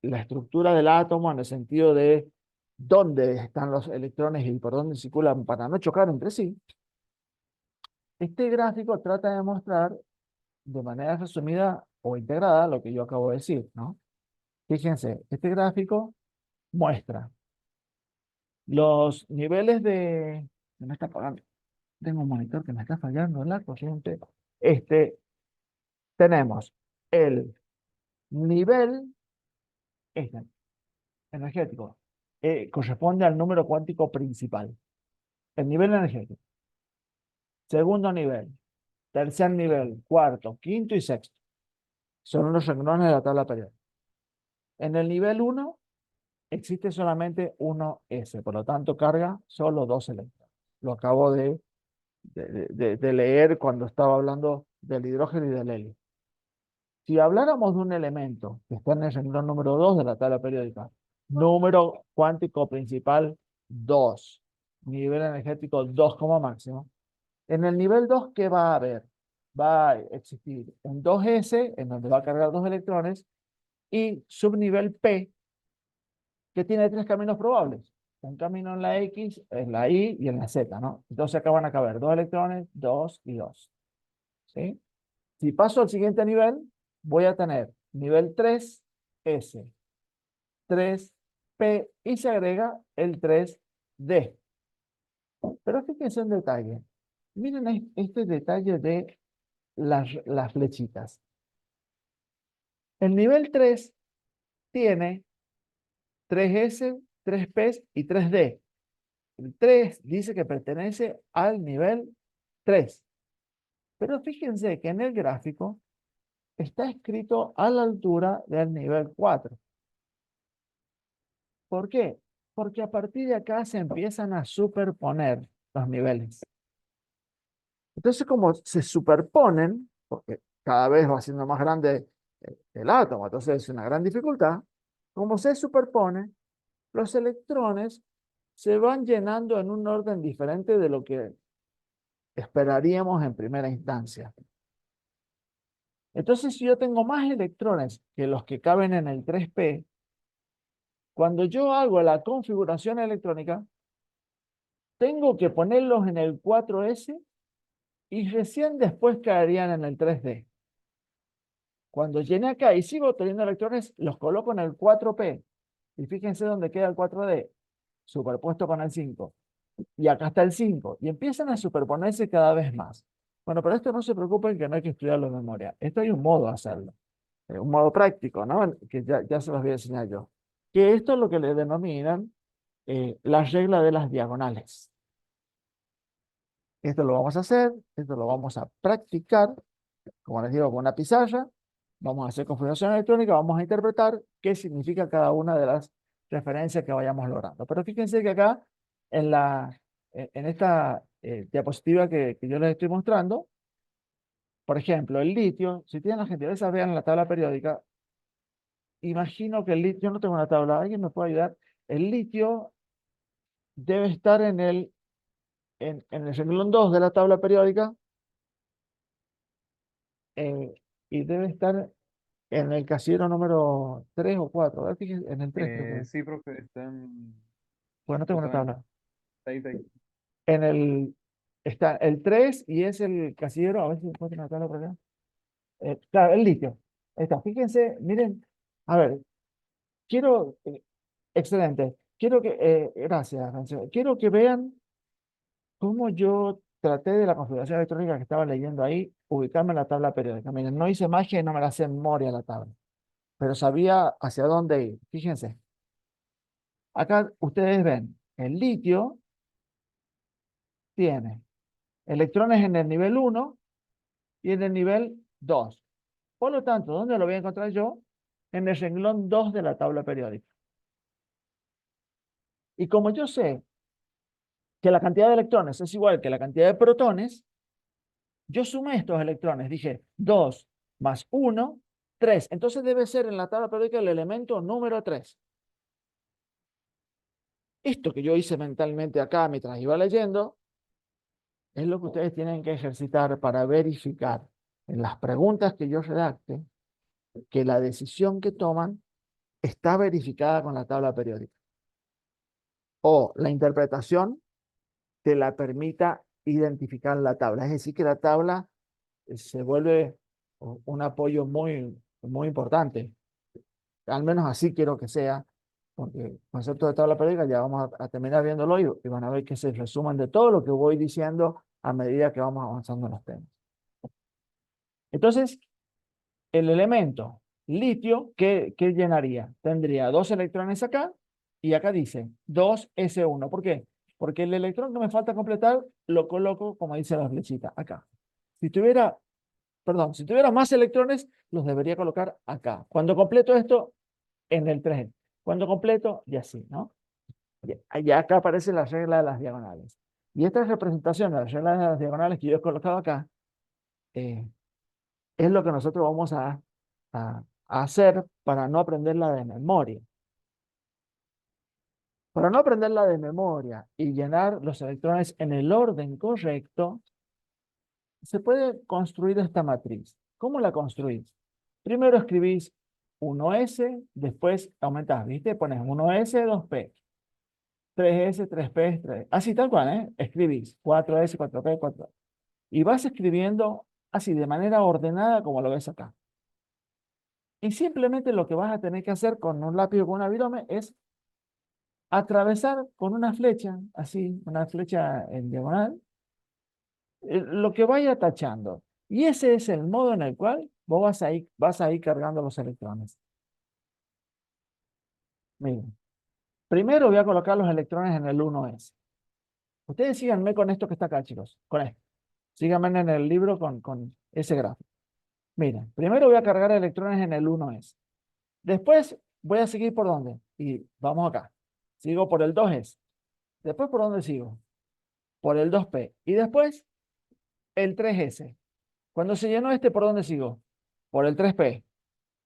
la estructura del átomo en el sentido de dónde están los electrones y por dónde circulan para no chocar entre sí, este gráfico trata de mostrar de manera resumida o integrada lo que yo acabo de decir, ¿no? Fíjense, este gráfico muestra los niveles de... Me está apagando. Tengo un monitor que me está fallando en la corriente. Tenemos el nivel este, energético. Corresponde al número cuántico principal. El nivel energético. Segundo nivel, tercer nivel, cuarto, quinto y sexto. Son los renglones de la tabla periódica. En el nivel 1 existe solamente 1s, por lo tanto carga solo 2 electrones. Lo acabo de leer cuando estaba hablando del hidrógeno y del helio. Si habláramos de un elemento que está en el renglón número 2 de la tabla periódica, número cuántico principal 2, nivel energético 2 como máximo, en el nivel 2, ¿qué va a haber? Va a existir un 2s, en donde va a cargar 2 electrones, y subnivel P, que tiene 3 caminos probables. Un camino en la X, en la Y y en la Z, ¿no? Entonces acá van a caber 2 electrones, 2 y 2. ¿Sí? Si paso al siguiente nivel, voy a tener nivel 3S, 3P y se agrega el 3D. Pero fíjense un detalle. Miren este detalle de las flechitas. El nivel 3 tiene 3S, 3P y 3D. El 3 dice que pertenece al nivel 3. Pero fíjense que en el gráfico está escrito a la altura del nivel 4. ¿Por qué? Porque a partir de acá se empiezan a superponer los niveles. Entonces, como se superponen, porque cada vez va siendo más grande el átomo, entonces es una gran dificultad, como se superpone, los electrones se van llenando en un orden diferente de lo que esperaríamos en primera instancia. Entonces, si yo tengo más electrones que los que caben en el 3p, cuando yo hago la configuración electrónica, tengo que ponerlos en el 4s y recién después caerían en el 3d. Cuando llene acá y sigo teniendo electrones, los coloco en el 4p. Y fíjense dónde queda el 4d, superpuesto con el 5. Y acá está el 5. Y empiezan a superponerse cada vez más. Bueno, pero esto no se preocupen que no hay que estudiarlo en memoria. Esto hay un modo de hacerlo. Un modo práctico, ¿no? Que ya se los voy a enseñar yo. Que esto es lo que le denominan la regla de las diagonales. Esto lo vamos a hacer, esto lo vamos a practicar, como les digo, con una pizarra. Vamos a hacer configuración electrónica, vamos a interpretar qué significa cada una de las referencias que vayamos logrando. Pero fíjense que acá, en en esta diapositiva que yo les estoy mostrando, por ejemplo, el litio, si tienen la gentileza, vean la tabla periódica. Imagino que el litio, yo no tengo una tabla, ¿alguien me puede ayudar? El litio debe estar en el renglón 2 de la tabla periódica, eh, y debe estar en el casillero número 3 o 4. A ver, fíjense, en el 3 creo que es. Sí, profe, están Pues no tengo una justamente tabla. ahí. En el, está el 3 y es el casillero, a ver si encuentro una tabla por acá. Claro, el litio. Ahí está, fíjense, miren, a ver, quiero, excelente, quiero que, gracias, Francisco. Quiero que vean cómo yo traté de la configuración electrónica que estaba leyendo ahí, ubicarme en la tabla periódica. Miren, no hice magia y no me la sé en memoria la tabla, pero sabía hacia dónde ir. Fíjense, acá ustedes ven, el litio tiene electrones en el nivel 1 y en el nivel 2. Por lo tanto, ¿dónde lo voy a encontrar yo? En el renglón 2 de la tabla periódica. Y como yo sé que la cantidad de electrones es igual que la cantidad de protones, yo sumé estos electrones. Dije 2 más 1, 3. Entonces debe ser en la tabla periódica el elemento número 3. Esto que yo hice mentalmente acá mientras iba leyendo es lo que ustedes tienen que ejercitar para verificar en las preguntas que yo redacte que la decisión que toman está verificada con la tabla periódica o la interpretación te la permita identificar la tabla. Es decir, que la tabla se vuelve un apoyo muy importante. Al menos así quiero que sea, porque el concepto de tabla periódica ya vamos a terminar viéndolo y van a ver que se resumen de todo lo que voy diciendo a medida que vamos avanzando en los temas. Entonces, el elemento litio, ¿qué llenaría? Tendría dos electrones acá y acá dice 2s1. ¿Por qué? Porque el electrón que me falta completar lo coloco como dice la flechita acá. Si tuviera, perdón, si tuviera más electrones, los debería colocar acá. Cuando completo esto, en el 3. Cuando completo, y así, ¿no? Ya acá aparece la regla de las diagonales. Y esta representación de las reglas de las diagonales que yo he colocado acá, eh, es lo que nosotros vamos a hacer para no aprenderla de memoria. Para no aprenderla de memoria y llenar los electrones en el orden correcto, se puede construir esta matriz. ¿Cómo la construís? Primero escribís 1s, después aumentás, ¿viste? Pones 1s, 2p, 3s, 3p, 3. Así tal cual, ¿eh? Escribís 4s, 4p, 4. Y vas escribiendo así de manera ordenada como lo ves acá. Y simplemente lo que vas a tener que hacer con un lápiz o con una virome es atravesar con una flecha, así, una flecha en diagonal, lo que vaya tachando. Y ese es el modo en el cual vos vas a ir cargando los electrones. Miren, primero voy a colocar los electrones en el 1s. Ustedes síganme con esto que está acá, chicos, con esto. Síganme en el libro con ese gráfico. Miren, primero voy a cargar electrones en el 1s. Después voy a seguir por dónde. Y vamos acá. Sigo por el 2s. Después, ¿por dónde sigo? Por el 2p. Y después, el 3s. Cuando se llenó este, ¿por dónde sigo? Por el 3p.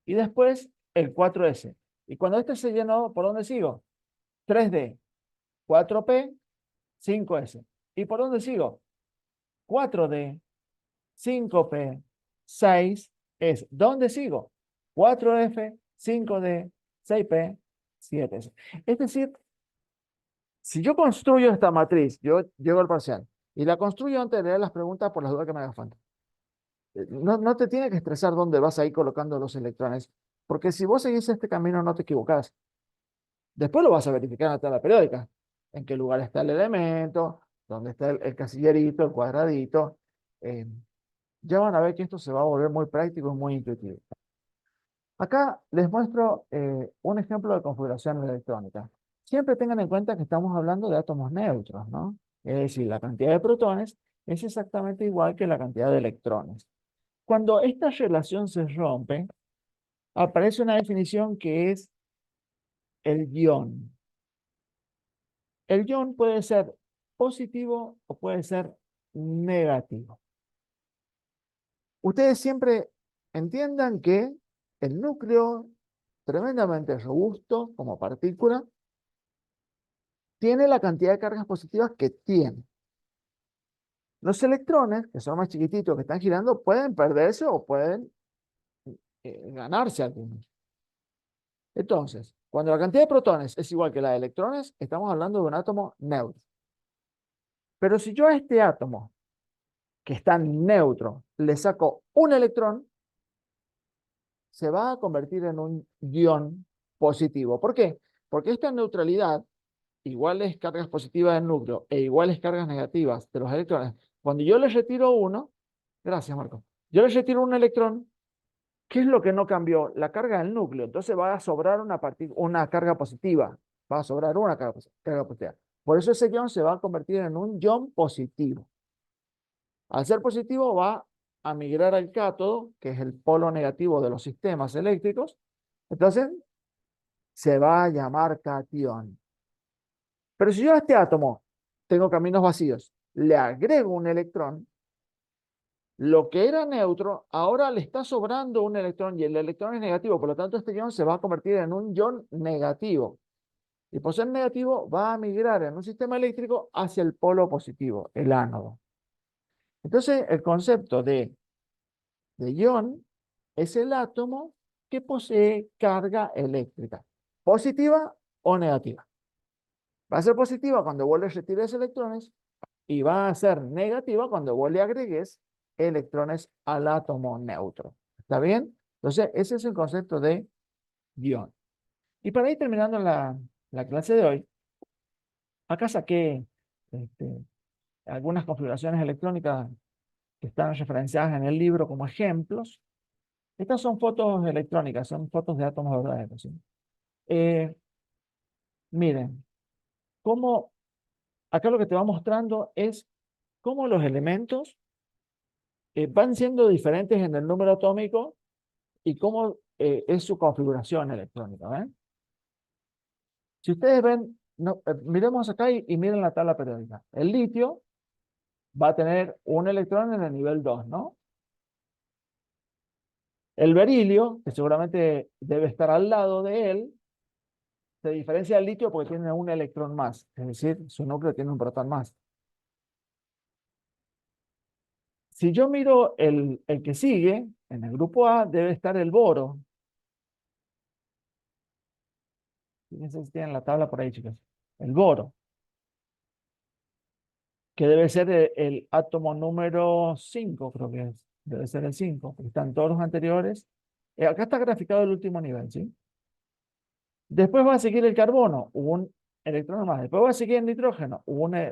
Y después, el 4s. Y cuando este se llenó, ¿por dónde sigo? 3d, 4p, 5s. ¿Y por dónde sigo? 4d, 5p, 6s. ¿Dónde sigo? 4f, 5d, 6p, 7s. Es decir, si yo construyo esta matriz, yo llego al parcial y la construyo antes de leer las preguntas por las dudas que me haga falta. No te tiene que estresar dónde vas a ir colocando los electrones, porque si vos seguís este camino no te equivocás. Después lo vas a verificar en la tabla periódica, en qué lugar está el elemento, dónde está el casillerito, el cuadradito. eh, ya van a ver que esto se va a volver muy práctico y muy intuitivo. Acá les muestro un ejemplo de configuración electrónica. Siempre tengan en cuenta que estamos hablando de átomos neutros, ¿no? Es decir, la cantidad de protones es exactamente igual que la cantidad de electrones. Cuando esta relación se rompe, aparece una definición que es el ion. El ion puede ser positivo o puede ser negativo. Ustedes siempre entiendan que el núcleo, tremendamente robusto como partícula, tiene la cantidad de cargas positivas que tiene. Los electrones, que son más chiquititos, que están girando, pueden perderse o pueden ganarse algunos. Entonces, cuando la cantidad de protones es igual que la de electrones, estamos hablando de un átomo neutro. Pero si yo a este átomo, que está neutro, le saco un electrón, se va a convertir en un ion positivo. ¿Por qué? Porque esta neutralidad, iguales cargas positivas del núcleo e iguales cargas negativas de los electrones, cuando yo le retiro uno, gracias Marco, yo le retiro un electrón, ¿qué es lo que no cambió? La carga del núcleo. Entonces va a sobrar una carga positiva. Va a sobrar una carga positiva. Por eso ese ion se va a convertir en un ion positivo. Al ser positivo va a migrar al cátodo, que es el polo negativo de los sistemas eléctricos. Entonces se va a llamar cation. Pero si yo a este átomo tengo caminos vacíos, le agrego un electrón, lo que era neutro, ahora le está sobrando un electrón y el electrón es negativo, por lo tanto este ion se va a convertir en un ion negativo. Y por ser negativo va a migrar en un sistema eléctrico hacia el polo positivo, el ánodo. Entonces el concepto de ion es el átomo que posee carga eléctrica, positiva o negativa. Va a ser positiva cuando vos le retires electrones y va a ser negativa cuando vos le agregues electrones al átomo neutro. ¿Está bien? Entonces, ese es el concepto de ion. Y para ir terminando la clase de hoy, acá saqué este, algunas configuraciones electrónicas que están referenciadas en el libro como ejemplos. Estas son fotos electrónicas, son fotos de átomos verdaderos, ¿sí? Eh, miren, cómo acá lo que te va mostrando es cómo los elementos van siendo diferentes en el número atómico y cómo es su configuración electrónica. ¿Ven? Si ustedes ven, no, miremos acá y miren la tabla periódica. El litio va a tener un electrón en el nivel 2, ¿no? El berilio, que seguramente debe estar al lado de él, se diferencia del litio porque tiene un electrón más, es decir, su núcleo tiene un protón más. Si yo miro el que sigue, en el grupo A debe estar el boro. Fíjense si tienen la tabla por ahí, chicos. El boro, que debe ser el átomo número 5, creo que es. Debe ser el 5, porque están todos los anteriores. Acá está graficado el último nivel, ¿sí? Después va a seguir el carbono, un electrón más. Después va a seguir el nitrógeno,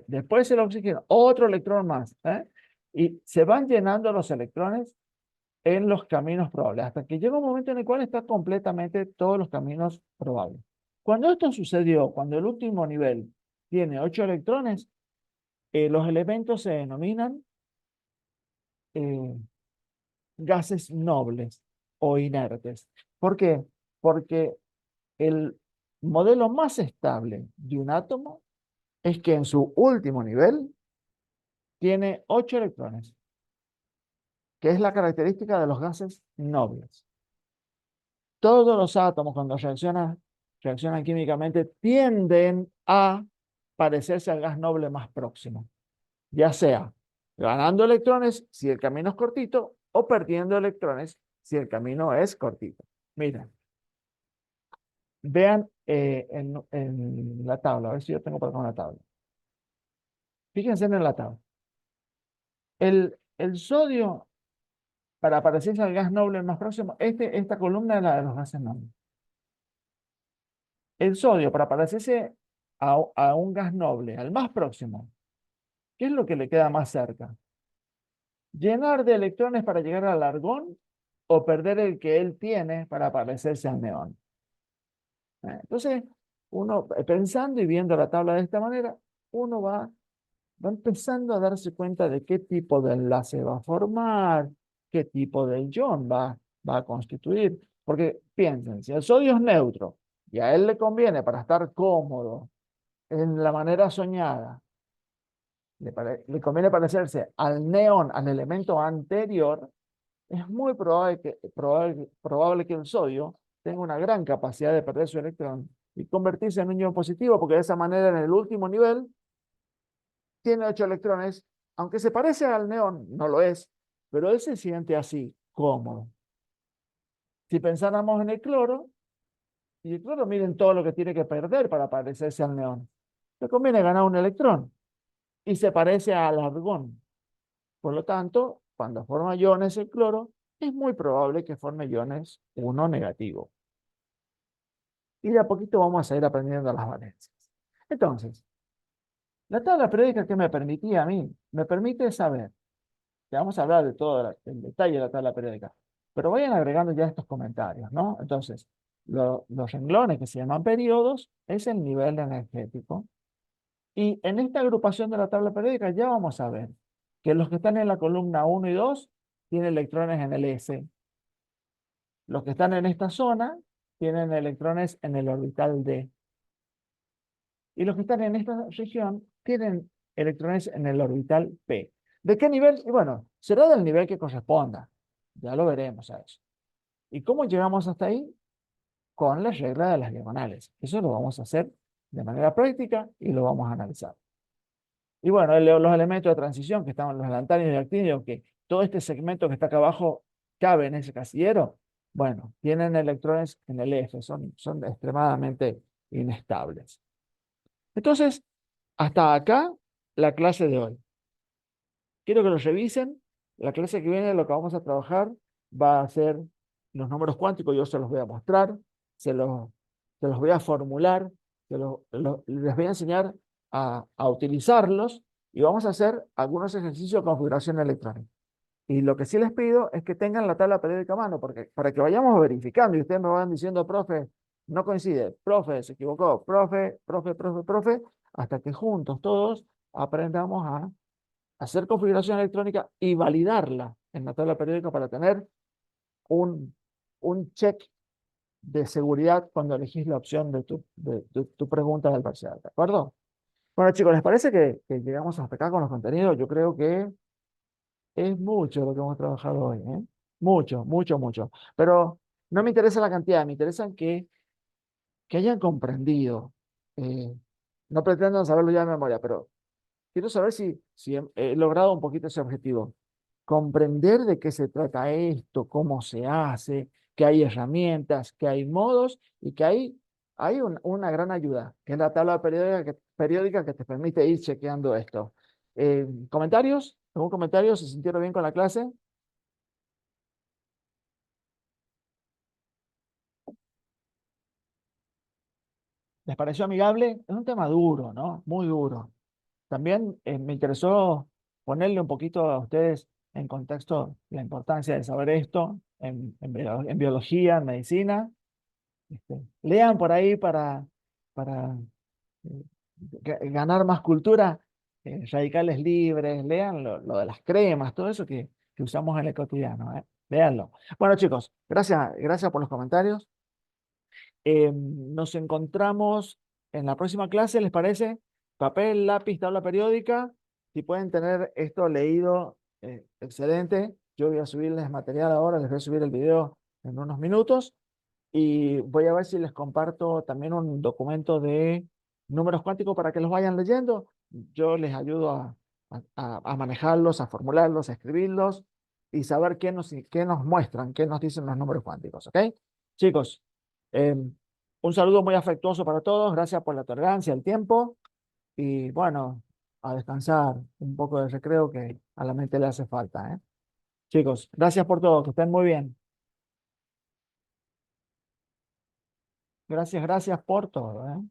después el oxígeno, otro electrón más. ¿Eh? Y se van llenando los electrones en los caminos probables, hasta que llega un momento en el cual está completamente todos los caminos probables. Cuando esto sucedió, cuando el último nivel tiene 8 electrones, los elementos se denominan eh, gases nobles o inertes. ¿Por qué? Porque el modelo más estable de un átomo es que en su último nivel tiene 8 electrones, que es la característica de los gases nobles. Todos los átomos cuando reaccionan químicamente tienden a parecerse al gas noble más próximo, ya sea ganando electrones si el camino es cortito o perdiendo electrones si el camino es cortito. Miren, vean en la tabla, a ver si yo tengo por acá una tabla. Fíjense en la tabla. El sodio, para parecerse al gas noble más próximo, esta columna es la de los gases nobles. El sodio, para parecerse a un gas noble, al más próximo, ¿qué es lo que le queda más cerca? ¿Llenar de electrones para llegar al argón o perder el que él tiene para parecerse al neón? Entonces, uno pensando y viendo la tabla de esta manera, uno va va empezando a darse cuenta de qué tipo de enlace va a formar, qué tipo de ion va a constituir. Porque piensen, si el sodio es neutro y a él le conviene para estar cómodo en la manera soñada, le conviene parecerse al neón, al elemento anterior, es muy probable que el sodio tenga una gran capacidad de perder su electrón y convertirse en un ion positivo, porque de esa manera en el último nivel tiene 8 electrones, aunque se parece al neón, no lo es, pero él se siente así, cómodo. Si pensáramos en el cloro, y el cloro miren todo lo que tiene que perder para parecerse al neón. Le conviene ganar un electrón y se parece al argón. Por lo tanto, cuando forma iones el cloro, es muy probable que forme iones 1 negativo. Y de a poquito vamos a ir aprendiendo las valencias. Entonces, la tabla periódica que me permitía a mí, me permite saber, que vamos a hablar de todo el detalle de la tabla periódica, pero vayan agregando ya estos comentarios, ¿no? Entonces, los renglones que se llaman periodos es el nivel energético. Y en esta agrupación de la tabla periódica ya vamos a ver que los que están en la columna 1 y 2 tienen electrones en el S. Los que están en esta zona tienen electrones en el orbital D. Y los que están en esta región tienen electrones en el orbital P. ¿De qué nivel? Y bueno, será del nivel que corresponda. Ya lo veremos a eso. ¿Y cómo llegamos hasta ahí? Con la regla de las diagonales. Eso lo vamos a hacer de manera práctica y lo vamos a analizar. Y bueno, los elementos de transición que están los lantanios y el actinio, que todo este segmento que está acá abajo cabe en ese casillero, bueno, tienen electrones en el F, son extremadamente inestables. Entonces, hasta acá la clase de hoy. Quiero que lo revisen. La clase que viene lo que vamos a trabajar va a ser los números cuánticos. Yo se los voy a mostrar, se los, se los voy a formular, les voy a enseñar a utilizarlos y vamos a hacer algunos ejercicios de configuración electrónica. Y lo que sí les pido es que tengan la tabla periódica a mano, porque para que vayamos verificando y ustedes me van diciendo, profe, no coincide, profe, se equivocó, profe, hasta que juntos todos aprendamos a hacer configuración electrónica y validarla en la tabla periódica para tener un, un check de seguridad cuando elegís la opción de tu pregunta del parcial, ¿de acuerdo? Bueno, chicos, ¿les parece que llegamos hasta acá con los contenidos? Yo creo que es mucho lo que hemos trabajado hoy, ¿eh? Mucho, mucho, mucho. Pero no me interesa la cantidad, me interesa que hayan comprendido. Eh, no pretendo saberlo ya de memoria, pero quiero saber si he logrado un poquito ese objetivo. Comprender de qué se trata esto, cómo se hace, que hay herramientas, que hay modos y que hay una gran ayuda, que es la tabla periódica que te permite ir chequeando esto. ¿Comentarios? ¿Algún comentario? ¿Se sintieron bien con la clase? ¿Les pareció amigable? Es un tema duro, ¿no? Muy duro. También me interesó ponerle un poquito a ustedes en contexto la importancia de saber esto en biología, en medicina. Lean por ahí para eh, ganar más cultura, radicales libres, lean lo de las cremas, todo eso que usamos en el cotidiano, ¿eh? Léanlo. Bueno, chicos, gracias por los comentarios. Nos encontramos en la próxima clase, ¿les parece? Papel, lápiz, tabla periódica. Si pueden tener esto leído, excelente. Yo voy a subirles material ahora, les voy a subir el video en unos minutos y voy a ver si les comparto también un documento de números cuánticos para que los vayan leyendo. Yo les ayudo a manejarlos, a formularlos, a escribirlos y saber qué nos muestran, qué nos dicen los números cuánticos, ¿ok? Chicos, eh, un saludo muy afectuoso para todos. Gracias por la tolerancia, el tiempo. Y bueno, a descansar, un poco de recreo que a la mente le hace falta, ¿eh? Chicos, gracias por todo. Que estén muy bien. Gracias por todo, ¿eh?